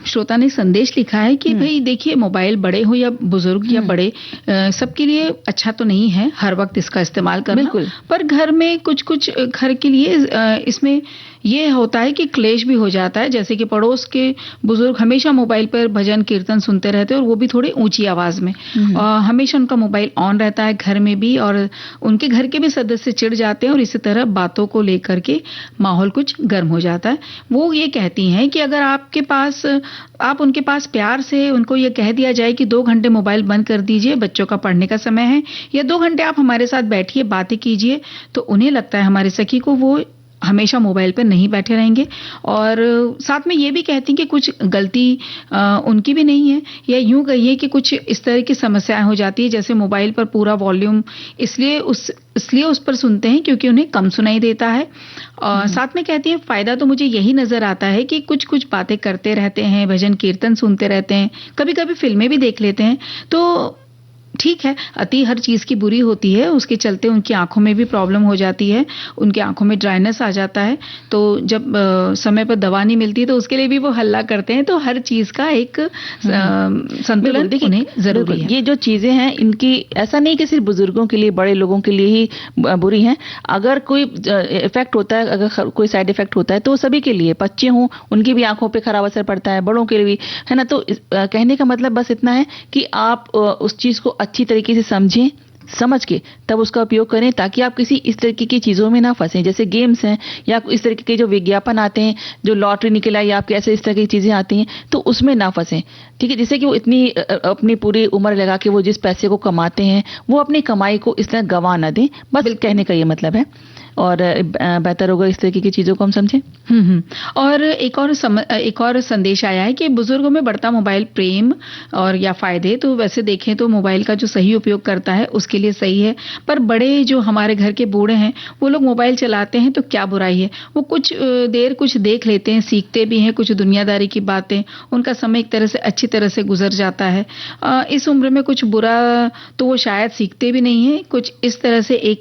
श्रोता ने संदेश लिखा है कि भाई देखिए, मोबाइल बड़े हो या बुजुर्ग या बड़े, सबके लिए अच्छा तो नहीं है हर वक्त इसका इस्तेमाल करना। बिल्कुल। पर घर में कुछ कुछ घर के लिए इसमें ये होता है कि क्लेश भी हो जाता है, जैसे कि पड़ोस के बुजुर्ग हमेशा मोबाइल पर भजन कीर्तन सुनते रहते हैं और वो भी थोड़ी ऊंची आवाज में, और हमेशा उनका मोबाइल ऑन रहता है घर में भी, और उनके घर के भी सदस्य चिढ़ जाते हैं और इसी तरह बातों को लेकर के माहौल कुछ गर्म हो जाता है। वो ये कहती हैं कि अगर आप उनके पास प्यार से उनको ये कह दिया जाए कि 2 घंटे मोबाइल बंद कर दीजिए, बच्चों का पढ़ने का समय है, या 2 घंटे आप हमारे साथ बैठिए, बातें कीजिए, तो उन्हें लगता है हमारे सखी को वो हमेशा मोबाइल पर नहीं बैठे रहेंगे। और साथ में ये भी कहती हैं कि कुछ गलती उनकी भी नहीं है, या यूं कहिए कि कुछ इस तरह की समस्याएं हो जाती है, जैसे मोबाइल पर पूरा वॉल्यूम इसलिए उस पर सुनते हैं क्योंकि उन्हें कम सुनाई देता है। और साथ में कहती हैं फायदा तो मुझे यही नजर आता है कि कुछ कुछ बातें करते रहते हैं, भजन कीर्तन सुनते रहते हैं, कभी कभी फिल्में भी देख लेते हैं। तो ठीक है, अति हर चीज की बुरी होती है, उसके चलते उनकी आंखों में भी प्रॉब्लम हो जाती है, उनकी आंखों में ड्राइनेस आ जाता है। तो जब समय पर दवा नहीं मिलती तो उसके लिए भी वो हल्ला करते हैं। तो हर चीज का एक संतुलन उन्हें जरूरी है। ये जो चीजें हैं, इनकी ऐसा नहीं कि सिर्फ बुजुर्गों के लिए, बड़े लोगों के लिए ही बुरी हैं। अगर कोई इफेक्ट होता है, अगर कोई साइड इफेक्ट होता है तो सभी के लिए, बच्चे हों उनकी भी आंखों पे खराब असर पड़ता है, बड़ों के लिए भी, है ना। तो कहने का मतलब बस इतना है कि आप उस चीज को अच्छी तरीके से समझें, समझ के तब उसका उपयोग करें, ताकि आप किसी इस तरीके की चीजों में ना फंसें, जैसे गेम्स हैं या इस तरीके के जो विज्ञापन आते हैं, जो लॉटरी निकला या आपके ऐसे इस तरह की चीजें आती हैं, तो उसमें ना फंसें। ठीक है, जिससे कि वो इतनी अपनी पूरी उम्र लगा के वो जिस पैसे को कमाते हैं, वो अपनी कमाई को इस तरह गंवा ना दें। बस कहने का ये मतलब है, और बेहतर होगा इस तरीके की चीजों को हम समझें। और एक और संदेश आया है कि बुजुर्गों में बढ़ता मोबाइल प्रेम और या फायदे, तो वैसे देखें तो मोबाइल का जो सही उपयोग करता है उसके लिए सही है, पर बड़े जो हमारे घर के बूढ़े हैं वो लोग मोबाइल चलाते हैं तो क्या बुराई है, वो कुछ देर कुछ देख लेते हैं, सीखते भी हैं कुछ दुनियादारी की बातें, उनका समय एक तरह से अच्छी तरह से गुजर जाता है। इस उम्र में कुछ बुरा तो वो शायद सीखते भी नहीं है, कुछ इस तरह से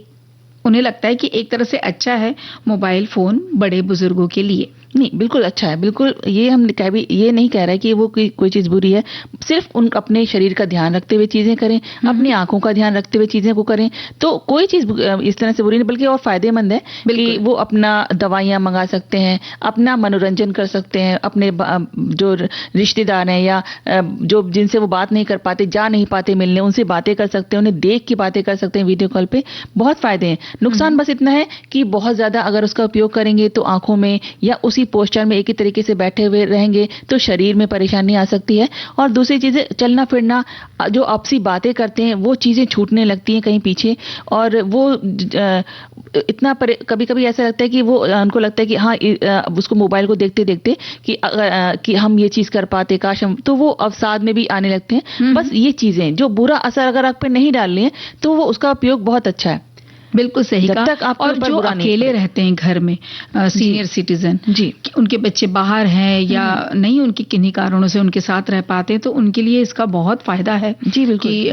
उन्हें लगता है कि एक तरह से अच्छा है मोबाइल फोन बड़े बुजुर्गों के लिए। नहीं, बिल्कुल अच्छा है, बिल्कुल। ये हम ये नहीं कह रहे कि वो कोई चीज बुरी है, सिर्फ उन अपने शरीर का ध्यान रखते हुए चीजें करें, अपनी आंखों का ध्यान रखते हुए चीजें को करें, तो कोई चीज इस तरह से बुरी नहीं, बल्कि और फायदेमंद है कि वो अपना दवाइयां मंगा सकते हैं, अपना मनोरंजन कर सकते हैं, अपने जो रिश्तेदार हैं या जो जिनसे वो बात नहीं कर पाते, जा नहीं पाते मिलने, उनसे बातें कर सकते हैं, उन्हें देख के बातें कर सकते हैं वीडियो कॉल पे। बहुत फायदे हैं। नुकसान बस इतना है कि बहुत ज्यादा अगर उसका उपयोग करेंगे तो आंखों में या उसी पोस्चर में एक ही तरीके से बैठे हुए रहेंगे तो शरीर में परेशानी आ सकती है। और दूसरी चीजें, चलना फिरना, जो आपसी बातें करते हैं वो चीजें छूटने लगती हैं कहीं पीछे, और वो इतना कभी कभी ऐसा लगता है कि वो उनको लगता है कि हाँ, उसको मोबाइल को देखते देखते कि हम ये चीज कर पाते, काश हम, तो वो अवसाद में भी आने लगते हैं। बस ये चीजें जो बुरा असर अगर आप पे नहीं डाल रही हैं तो वो उसका उपयोग बहुत अच्छा है। बिल्कुल सही कहा। और जो अकेले रहते हैं घर में, सीनियर सिटीजन जी, उनके बच्चे बाहर हैं या नहीं, उनके किन्हीं कारणों से उनके साथ रह पाते हैं, तो उनके लिए इसका बहुत फायदा है जी, बिल्कुल, कि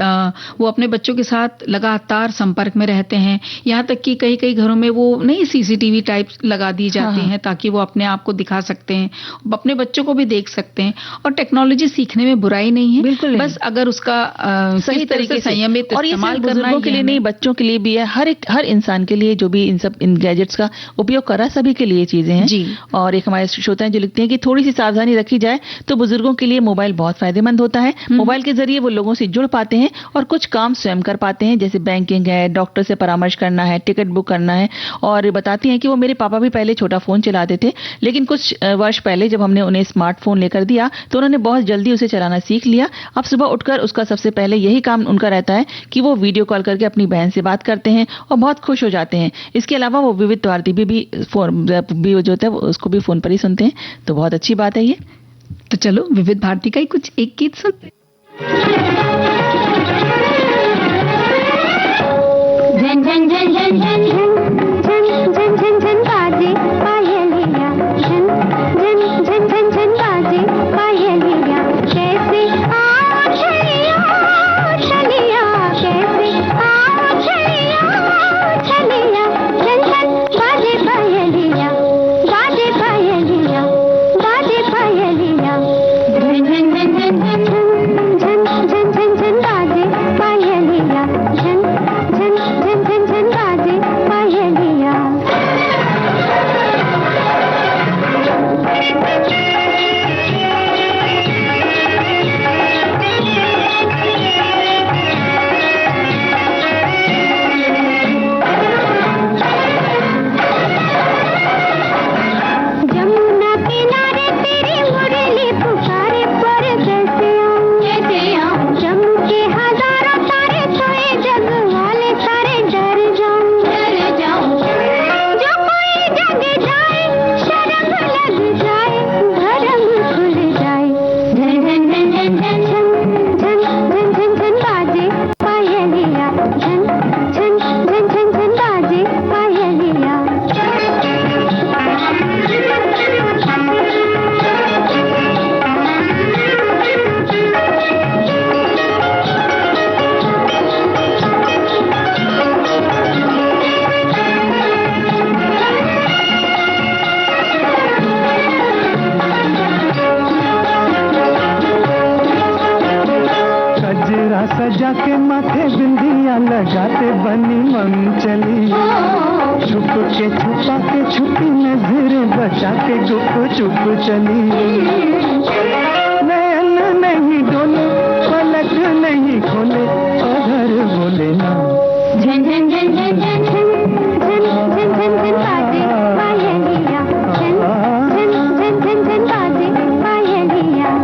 वो अपने बच्चों के साथ लगातार संपर्क में रहते हैं। यहाँ तक कि कई घरों में वो नहीं CCTV टाइप लगा दी जाती हैं ताकि वो अपने आप को दिखा सकते हैं, अपने बच्चों को भी देख सकते हैं। और टेक्नोलॉजी सीखने में बुराई नहीं है, बिल्कुल, बस अगर उसका सही तरीके से संयमित इस्तेमाल करना, बुजुर्गों के लिए नहीं, बच्चों के लिए भी है, हर इंसान के लिए जो भी इन गैजेट्स का उपयोग कर रहा है, सभी के लिए चीजें हैं जी। और एक हमारे श्रोता हैं जो लिखते हैं कि थोड़ी सी सावधानी रखी जाए तो बुजुर्गों के लिए मोबाइल बहुत फायदेमंद होता है। मोबाइल के जरिए वो लोगों से जुड़ पाते हैं और कुछ काम स्वयं कर पाते हैं, जैसे बैंकिंग है, डॉक्टर से परामर्श करना है, टिकट बुक करना है। और बताती हैं कि वो मेरे पापा भी पहले छोटा फोन चलाते थे, लेकिन कुछ वर्ष पहले जब हमने उन्हें स्मार्टफोन लेकर दिया तो उन्होंने बहुत जल्दी उसे चलाना सीख लिया। अब सुबह उठकर उसका सबसे पहले यही काम उनका रहता है कि वो वीडियो कॉल करके अपनी बहन से बात करते हैं और बहुत खुश हो जाते हैं। इसके अलावा वो विविध भारती भी जो होता है उसको भी फोन पर ही सुनते हैं, तो बहुत अच्छी बात है ये। तो चलो विविध भारती का ही कुछ एक गीत सुनते हैं। झन झन झन झन झन झन झन झन झन बाजे पायलिया, झन झन झन झन झन बाजे पायलिया, कैसे आओ छलिया छलिया, कैसे आओ छलिया छलिया, झन झन बाजे पायलिया, बाजे पायलिया, बाजे पायलिया। सजा के माथे बिंदिया लगाते बनी मन चली, छुप के छुपा के छुपी नजर बचा के गुप चुप चली। नैन नहीं डोले पलक नहीं खोले अगर बोले ना, झन झन झन झन झन झन झन झन झन बाजे पायलिया, झन झन झन झन झन बाजे पायलिया।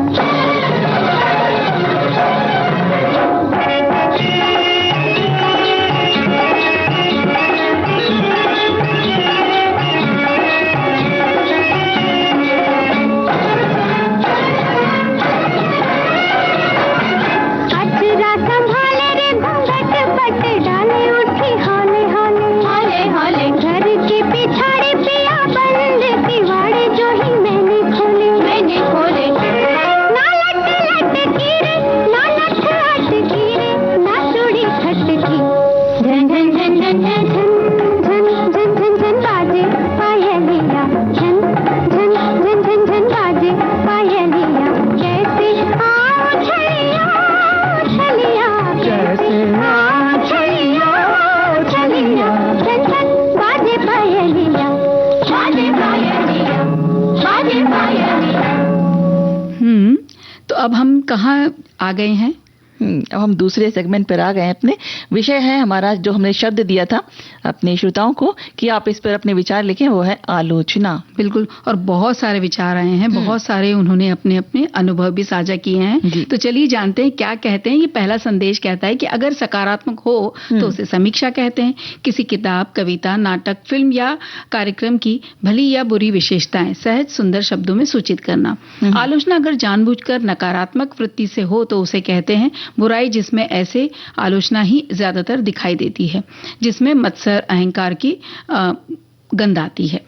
तो अब हम कहाँ आ गए हैं? अब हम दूसरे सेगमेंट पर आ गए हैं। अपने विषय है हमारा, जो हमने शब्द दिया था अपने श्रोताओं को कि आप इस पर अपने विचार लिखें, वो है आलोचना। बिल्कुल, और बहुत सारे विचार आए हैं, बहुत सारे उन्होंने अपने अपने अनुभव भी साझा किए हैं। तो चलिए जानते हैं क्या कहते हैं। ये पहला संदेश कहता है कि अगर सकारात्मक हो तो उसे समीक्षा कहते हैं। किसी किताब, कविता, नाटक, फिल्म या कार्यक्रम की भली या बुरी विशेषताएं सहज सुंदर शब्दों में सूचित करना। आलोचना अगर जानबूझकर नकारात्मक वृत्ति से हो तो उसे कहते हैं बुराई, जिसमें ऐसे आलोचना ही ज्यादातर दिखाई देती है, जिसमें मत्सर, अहंकार की गंध आती है।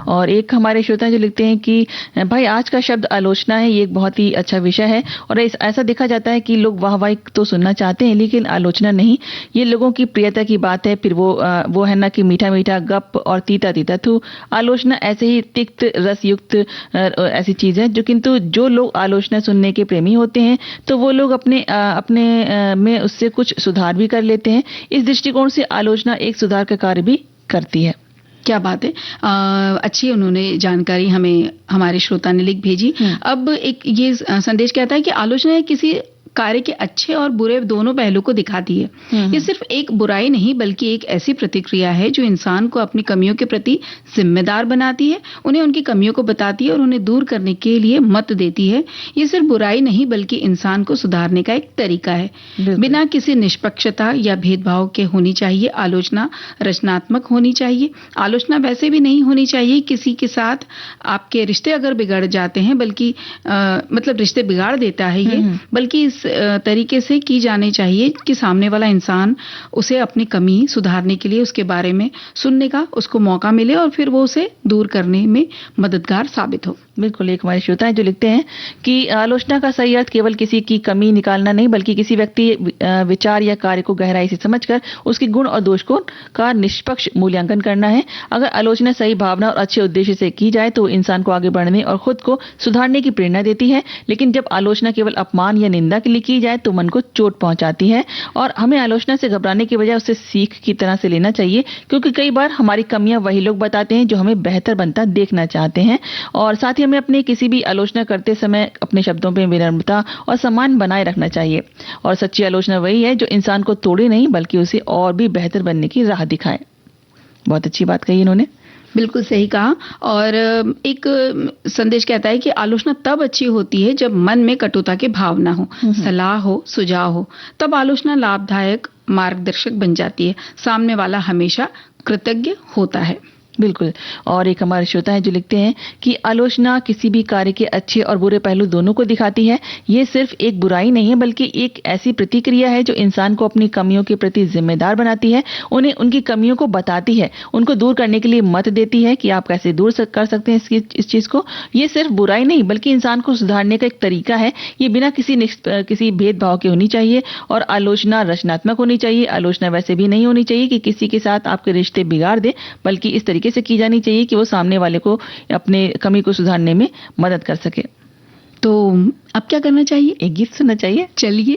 और एक हमारे श्रोता जो लिखते हैं कि भाई आज का शब्द आलोचना है, ये एक बहुत ही अच्छा विषय है और ऐसा देखा जाता है कि लोग वाहवाही तो सुनना चाहते हैं लेकिन आलोचना नहीं। ये लोगों की प्रियता की बात है। फिर वो है ना कि मीठा मीठा गप और तीता तीता थू। आलोचना ऐसे ही तिक्त रस युक्त ऐसी चीज है जो, किंतु जो लोग आलोचना सुनने के प्रेमी होते हैं तो वो लोग अपने में उससे कुछ सुधार भी कर लेते हैं। इस दृष्टिकोण से आलोचना एक सुधार का कार्य भी करती है। क्या बात है। अच्छी उन्होंने जानकारी हमें हमारे श्रोता ने लिख भेजी। अब एक ये संदेश कहता है कि आलोचना किसी कार्य के अच्छे और बुरे दोनों पहलू को दिखाती है। ये सिर्फ एक बुराई नहीं बल्कि एक ऐसी प्रतिक्रिया है जो इंसान को अपनी कमियों के प्रति जिम्मेदार बनाती है, उन्हें उनकी कमियों को बताती है और उन्हें दूर करने के लिए मत देती है। ये सिर्फ बुराई नहीं बल्कि इंसान को सुधारने का एक तरीका है। बिना किसी निष्पक्षता या भेदभाव के होनी चाहिए आलोचना, रचनात्मक होनी चाहिए। आलोचना वैसे भी नहीं होनी चाहिए किसी के साथ आपके रिश्ते अगर बिगड़ जाते हैं, बल्कि मतलब रिश्ते बिगाड़ देता है ये, बल्कि इस तरीके से की जानी चाहिए कि सामने वाला इंसान उसे अपनी कमी सुधारने के लिए उसके बारे में सुनने का उसको मौका मिले और फिर वो उसे दूर करने में मददगार साबित हो। बिल्कुल, एक हमारे श्रोता है जो लिखते हैं कि आलोचना का सही अर्थ केवल किसी की कमी निकालना नहीं बल्कि किसी व्यक्ति विचार या कार्य को गहराई से समझकर उसके गुण और दोष को का निष्पक्ष मूल्यांकन करना है। अगर आलोचना सही भावना और अच्छे उद्देश्य से की जाए तो इंसान को आगे बढ़ने और खुद को सुधारने की प्रेरणा देती है, लेकिन जब आलोचना केवल अपमान या निंदा के लिए की जाए तो मन को चोट पहुंचाती है। और हमें आलोचना से घबराने के बजाय उसे सीख की तरह से लेना चाहिए, क्योंकि कई बार हमारी कमियां वही लोग बताते हैं जो हमें बेहतर बनता देखना चाहते हैं। और साथ ही हमें अपने किसी भी आलोचना करते समय अपने शब्दों में विनम्रता और सम्मान बनाए रखना चाहिए। और सच्ची आलोचना वही है जो इंसान को तोड़े नहीं बल्कि उसे और भी बेहतर बनने की राह दिखाए। बहुत अच्छी बात कही इन्होंने। बिल्कुल सही कहा। और एक संदेश कहता है कि आलोचना तब अच्छी होती है जब मन में कटुता के भाव ना हो, सलाह हो, सुझाव हो, तब आलोचना लाभदायक मार्गदर्शक बन जाती है। सामने वाला हमेशा कृतज्ञ होता है। बिल्कुल। और एक हमारे श्रोता है जो लिखते हैं कि आलोचना किसी भी कार्य के अच्छे और बुरे पहलू दोनों को दिखाती है। ये सिर्फ एक बुराई नहीं है बल्कि एक ऐसी प्रतिक्रिया है जो इंसान को अपनी कमियों के प्रति जिम्मेदार बनाती है, उन्हें उनकी कमियों को बताती है, उनको दूर करने के लिए मत देती है कि आप कैसे दूर कर सकते हैं इस चीज को। ये सिर्फ बुराई नहीं बल्कि इंसान को सुधारने का एक तरीका है। ये बिना किसी भेदभाव के होनी चाहिए। और आलोचना रचनात्मक होनी चाहिए। आलोचना वैसे भी नहीं होनी चाहिए कि किसी के साथ आपके रिश्ते बिगाड़ दे, बल्कि इस तरीके से की जानी चाहिए कि वो सामने वाले को अपने कमी को सुधारने में मदद कर सके। तो अब क्या करना चाहिए? एक गीत सुनना चाहिए। चलिए।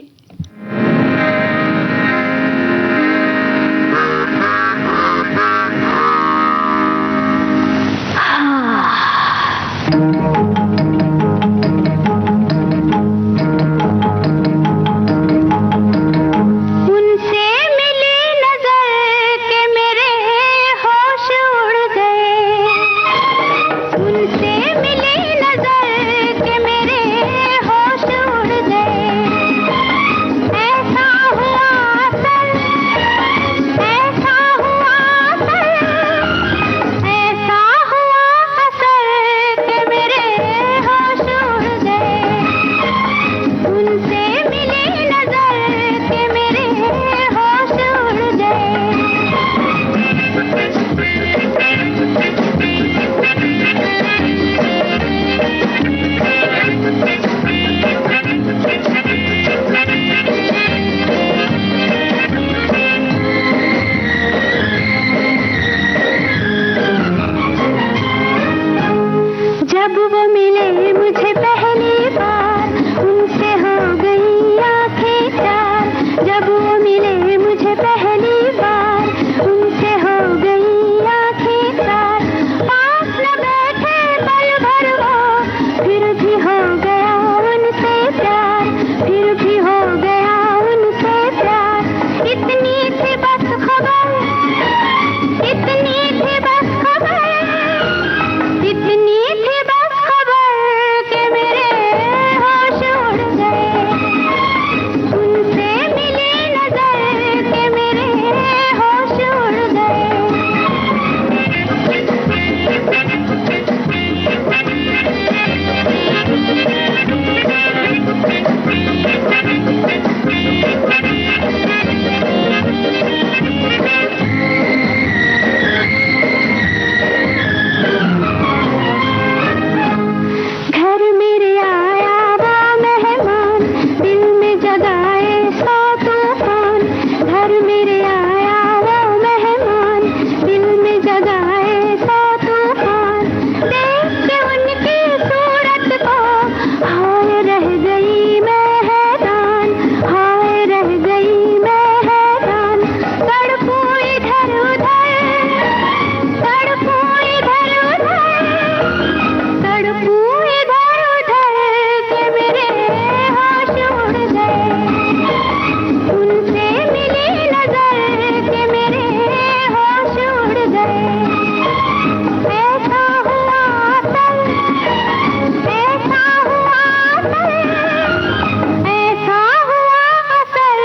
ऐसा हुआ असर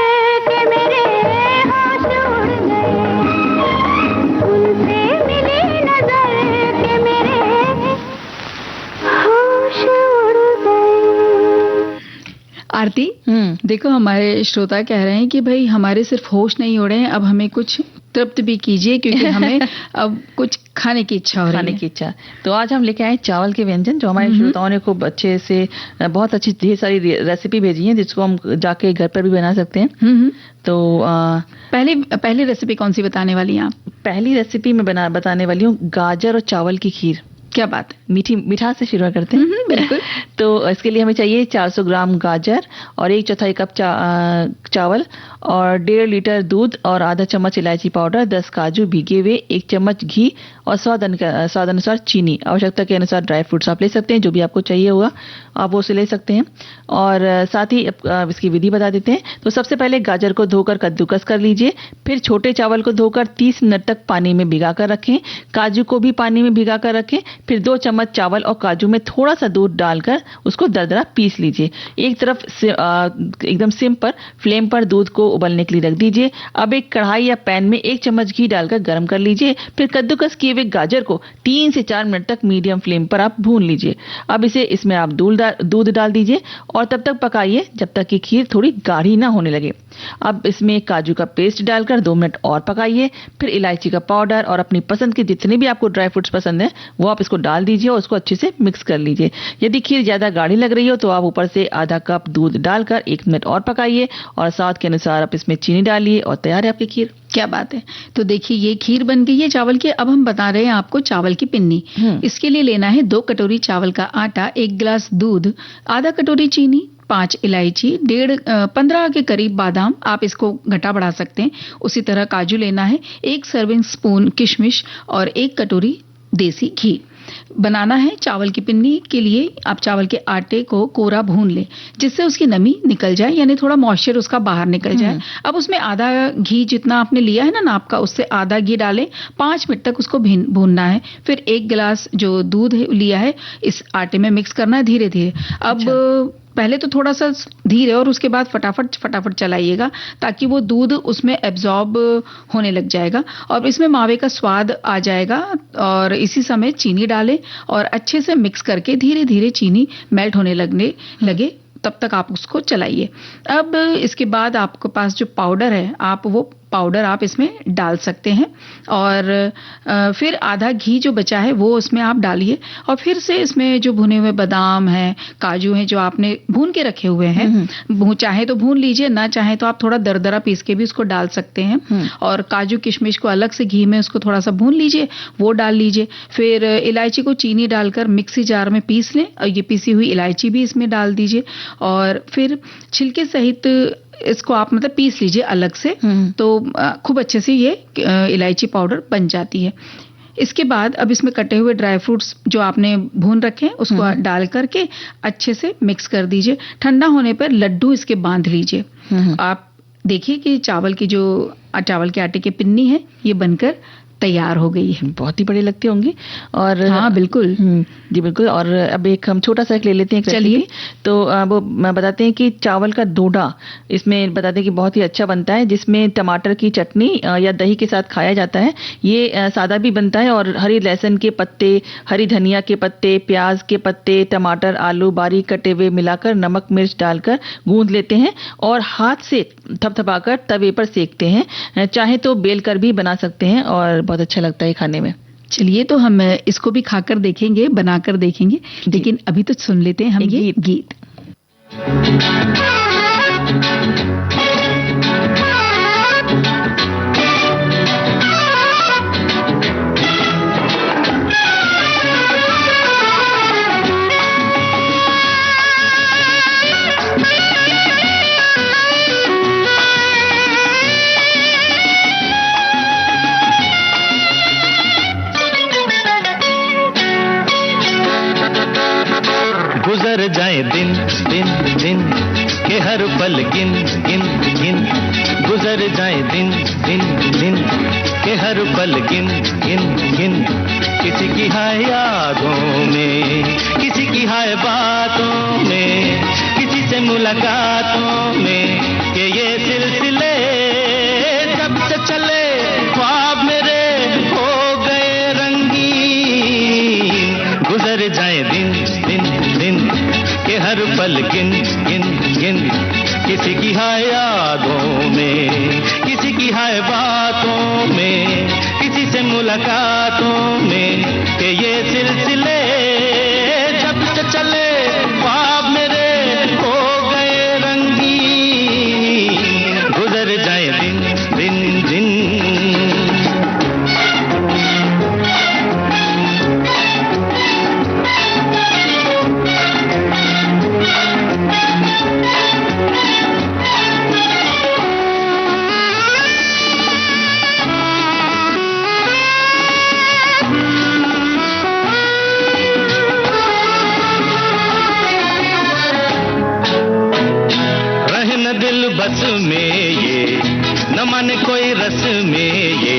के मेरे होश उड़ गए, उनसे मिली नजर के मेरे होश उड़ गए। आरती, देखो हमारे श्रोता कह रहे हैं कि भाई हमारे सिर्फ होश नहीं उड़े हैं, अब हमें कुछ तृप्त भी कीजिए, क्योंकि हमें अब कुछ खाने की इच्छा हो रही है। तो आज हम लेके आए चावल के व्यंजन, जो हमारे श्रोताओं ने खूब अच्छे से बहुत अच्छी ढेर सारी रेसिपी भेजी है, जिसको हम जाके घर पर भी बना सकते हैं। तो पहली रेसिपी कौन सी बताने वाली हैं आप? पहली रेसिपी मैं बताने वाली हूँ गाजर और चावल की खीर। क्या बात है, मिठास से शुरू करते हैं। बिल्कुल। तो इसके लिए हमें चाहिए 400 ग्राम गाजर और 1/4 कप चावल और 1.5 लीटर दूध और आधा चम्मच इलायची पाउडर, 10 काजू भीगे हुए, 1 चम्मच घी और स्वाद अनुसार चीनी। आवश्यकता के अनुसार ड्राई फ्रूट्स आप ले सकते हैं, जो भी आपको चाहिए होगा आप वो से ले सकते हैं। और साथ ही इसकी विधि बता देते हैं। तो सबसे पहले गाजर को धोकर कद्दूकस कर लीजिए, फिर छोटे चावल को धोकर 30 मिनट तक पानी में भिगा कर रखें, काजू को भी पानी में भिगा कर रखें, फिर 2 चम्मच चावल और काजू में थोड़ा सा दूध डालकर उसको दरदरा पीस लीजिए। एक तरफ से एकदम सिम पर फ्लेम पर दूध को उबलने के लिए रख दीजिए। अब एक कढ़ाई या पैन में 1 चम्मच घी डालकर गर्म कर लीजिए, फिर कद्दूकस किए हुए गाजर को 3 से 4 मिनट तक मीडियम फ्लेम पर आप भून लीजिए। अब इसमें आप दूध डाल दीजिए और तब तक पकाइए जब तक कि खीर थोड़ी गाढ़ी ना होने लगे। अब इसमें काजू का पेस्ट डालकर 2 मिनट और पकाइए, फिर इलायची का पाउडर और अपनी पसंद के जितने भी आपको ड्राई फ्रूट्स पसंद है वो आप इसको डाल दीजिए और उसको अच्छे से मिक्स कर लीजिए। यदि खीर ज्यादा गाढ़ी लग रही हो तो आप ऊपर से आधा कप दूध डालकर 1 मिनट और पकाइए और स्वाद के अनुसार आप इसमें चीनी डालिए और तैयार है आपकी खीर। क्या बात है। तो देखिए ये खीर बन गई है चावल की। अब हम बता रहे हैं आपको चावल की पिन्नी। इसके लिए लेना है 2 कटोरी चावल का आटा, 1 गिलास दूध, आधा कटोरी चीनी, 5 इलायची, 15 के करीब बादाम, आप इसको घटा बढ़ा सकते हैं। उसी तरह काजू लेना है, 1 सर्विंग स्पून किशमिश और 1 कटोरी देसी घी। बनाना है चावल की पिन्नी के लिए आप चावल के आटे को कोरा भून लें, जिससे उसकी नमी निकल जाए, यानी थोड़ा मॉइस्चर उसका बाहर निकल जाए। अब उसमें आधा घी जितना आपने लिया है ना नाप का, उससे आधा घी डालें, 5 मिनट तक उसको भूनना है। फिर 1 गिलास जो दूध लिया है इस आटे में मिक्स करना है धीरे धीरे। अब पहले तो थोड़ा सा धीरे और उसके बाद फटाफट चलाइएगा, ताकि वो दूध उसमें एब्जॉर्ब होने लग जाएगा और इसमें मावे का स्वाद आ जाएगा। और इसी समय चीनी डालें और अच्छे से मिक्स करके धीरे धीरे चीनी मेल्ट होने लगे तब तक आप उसको चलाइए। अब इसके बाद आपके पास जो पाउडर है वो पाउडर आप इसमें डाल सकते हैं और फिर आधा घी जो बचा है वो उसमें आप डालिए और फिर से इसमें जो भुने हुए बादाम हैं, काजू हैं जो आपने भून के रखे हुए हैं, चाहे तो भून लीजिए, ना चाहे तो आप थोड़ा दरदरा पीस के भी उसको डाल सकते हैं। और काजू किशमिश को अलग से घी में उसको थोड़ा सा भून लीजिए, वो डाल लीजिए। फिर इलायची को चीनी डालकर मिक्सी जार में पीस लें और ये पीसी हुई इलायची भी इसमें डाल दीजिए और फिर छिलके सहित इसको आप मतलब पीस लीजिए अलग से, तो खूब अच्छे से ये इलायची पाउडर बन जाती है। इसके बाद अब इसमें कटे हुए ड्राई फ्रूट्स जो आपने भून रखे हैं उसको डाल करके अच्छे से मिक्स कर दीजिए। ठंडा होने पर लड्डू इसके बांध लीजिए। आप देखिए कि चावल के आटे की पिन्नी है ये बनकर तैयार हो गई है। बहुत ही बड़े लगते होंगे। और हाँ बिल्कुल जी बिल्कुल। और अब एक हम छोटा सा ले लेते हैं। चलिए। तो वो बताते हैं कि चावल का डोडा इसमें बताते हैं कि बहुत ही अच्छा बनता है, जिसमें टमाटर की चटनी या दही के साथ खाया जाता है। ये सादा भी बनता है और हरी लहसुन के पत्ते, हरी धनिया के पत्ते, प्याज के पत्ते, टमाटर, आलू बारीक कटे हुए मिलाकर नमक मिर्च डालकर गूंद लेते हैं और हाथ से थपथपाकर तवे पर सेकते हैं। चाहे तो बेल कर भी बना सकते हैं और बहुत अच्छा लगता है खाने में। चलिए तो हम इसको भी खाकर देखेंगे, बनाकर देखेंगे, लेकिन अभी तो सुन लेते हैं हम ये गीत। गुजर जाए दिन दिन दिन के हर पल गिन गिन गिन, गुजर जाए दिन दिन दिन के हर पल गिन गिन गिन। किसी की हाय यादों में, किसी की हाय बातों में, किसी मुलाकातों में कि ये सिलसिले जब से चले ख्वाब मेरे हो गए रंगीन। गुजर जाए दिन दिन दिन के हर पल गिन गिन गिन, किसी की है यादों में, किसी की है बातों में, किसी से मुलाकातों में कि ये सिलसिले जब से चले ख्वाब मेरे हो गए रंगीन। गुजर जाए दिन दिन दिन। बस में ये न माने कोई रस में ये,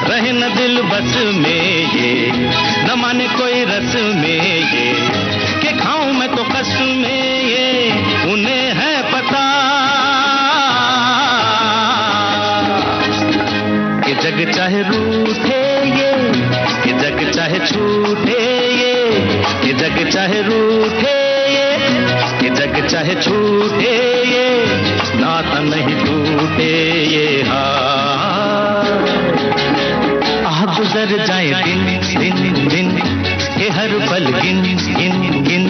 रहे न दिल बस में ये न माने कोई रस में ये, कि खाऊं मैं तो कस में ये उन्हें है पता कि जग चाहे रूठे ये, कि जग चाहे छूटे ये, कि जग चाहे रूठे ये, कि जग चाहे छूटे ये, नाता नहीं टूटे ये गुजर जाए दिन दिन दिन के हर पल गिन गिन गिन,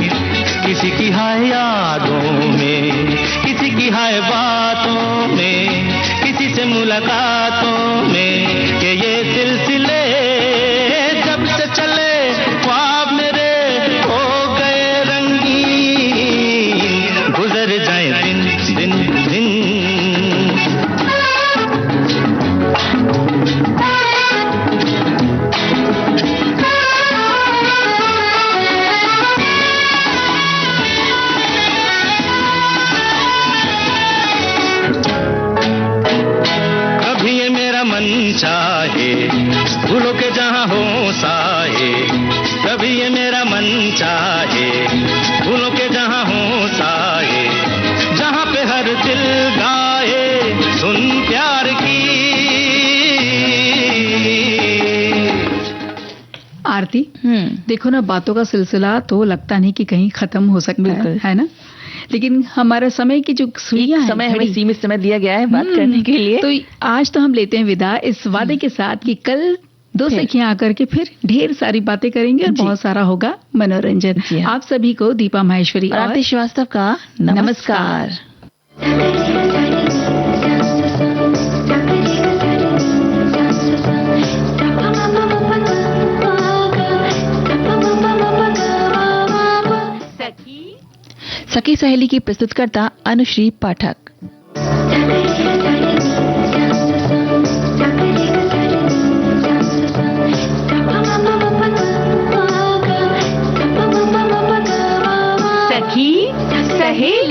किसी की है यादों में, किसी की है बातों में, किसी से मुलाकातों में कि ये सिलसिले जब से चले ख्वाब मेरे हो गए रंगीन। गुजर जाए दिन दिन दिन। कभी ये मेरा मन चाहे फूलों के जहां हो साए, कभी ये मेरा मन चाहे फूलों के जहां हो साए, जहां पे हर दिल गाए सुन प्यार की। आरती, देखो ना, बातों का सिलसिला तो लगता नहीं कि कहीं खत्म हो सकता है ना, लेकिन हमारा समय की जो सुइयां समय हमें सीमित समय दिया गया है बात करने के लिए, तो आज तो हम लेते हैं विदा इस वादे के साथ कि कल दो सखियां आकर के फिर ढेर सारी बातें करेंगे और बहुत सारा होगा मनोरंजन। आप सभी को दीपा माहेश्वरी और आरती श्रीवास्तव का नमस्कार। सखी सहेली की प्रस्तुतकर्ता अनुश्री पाठक। सखी सहेली।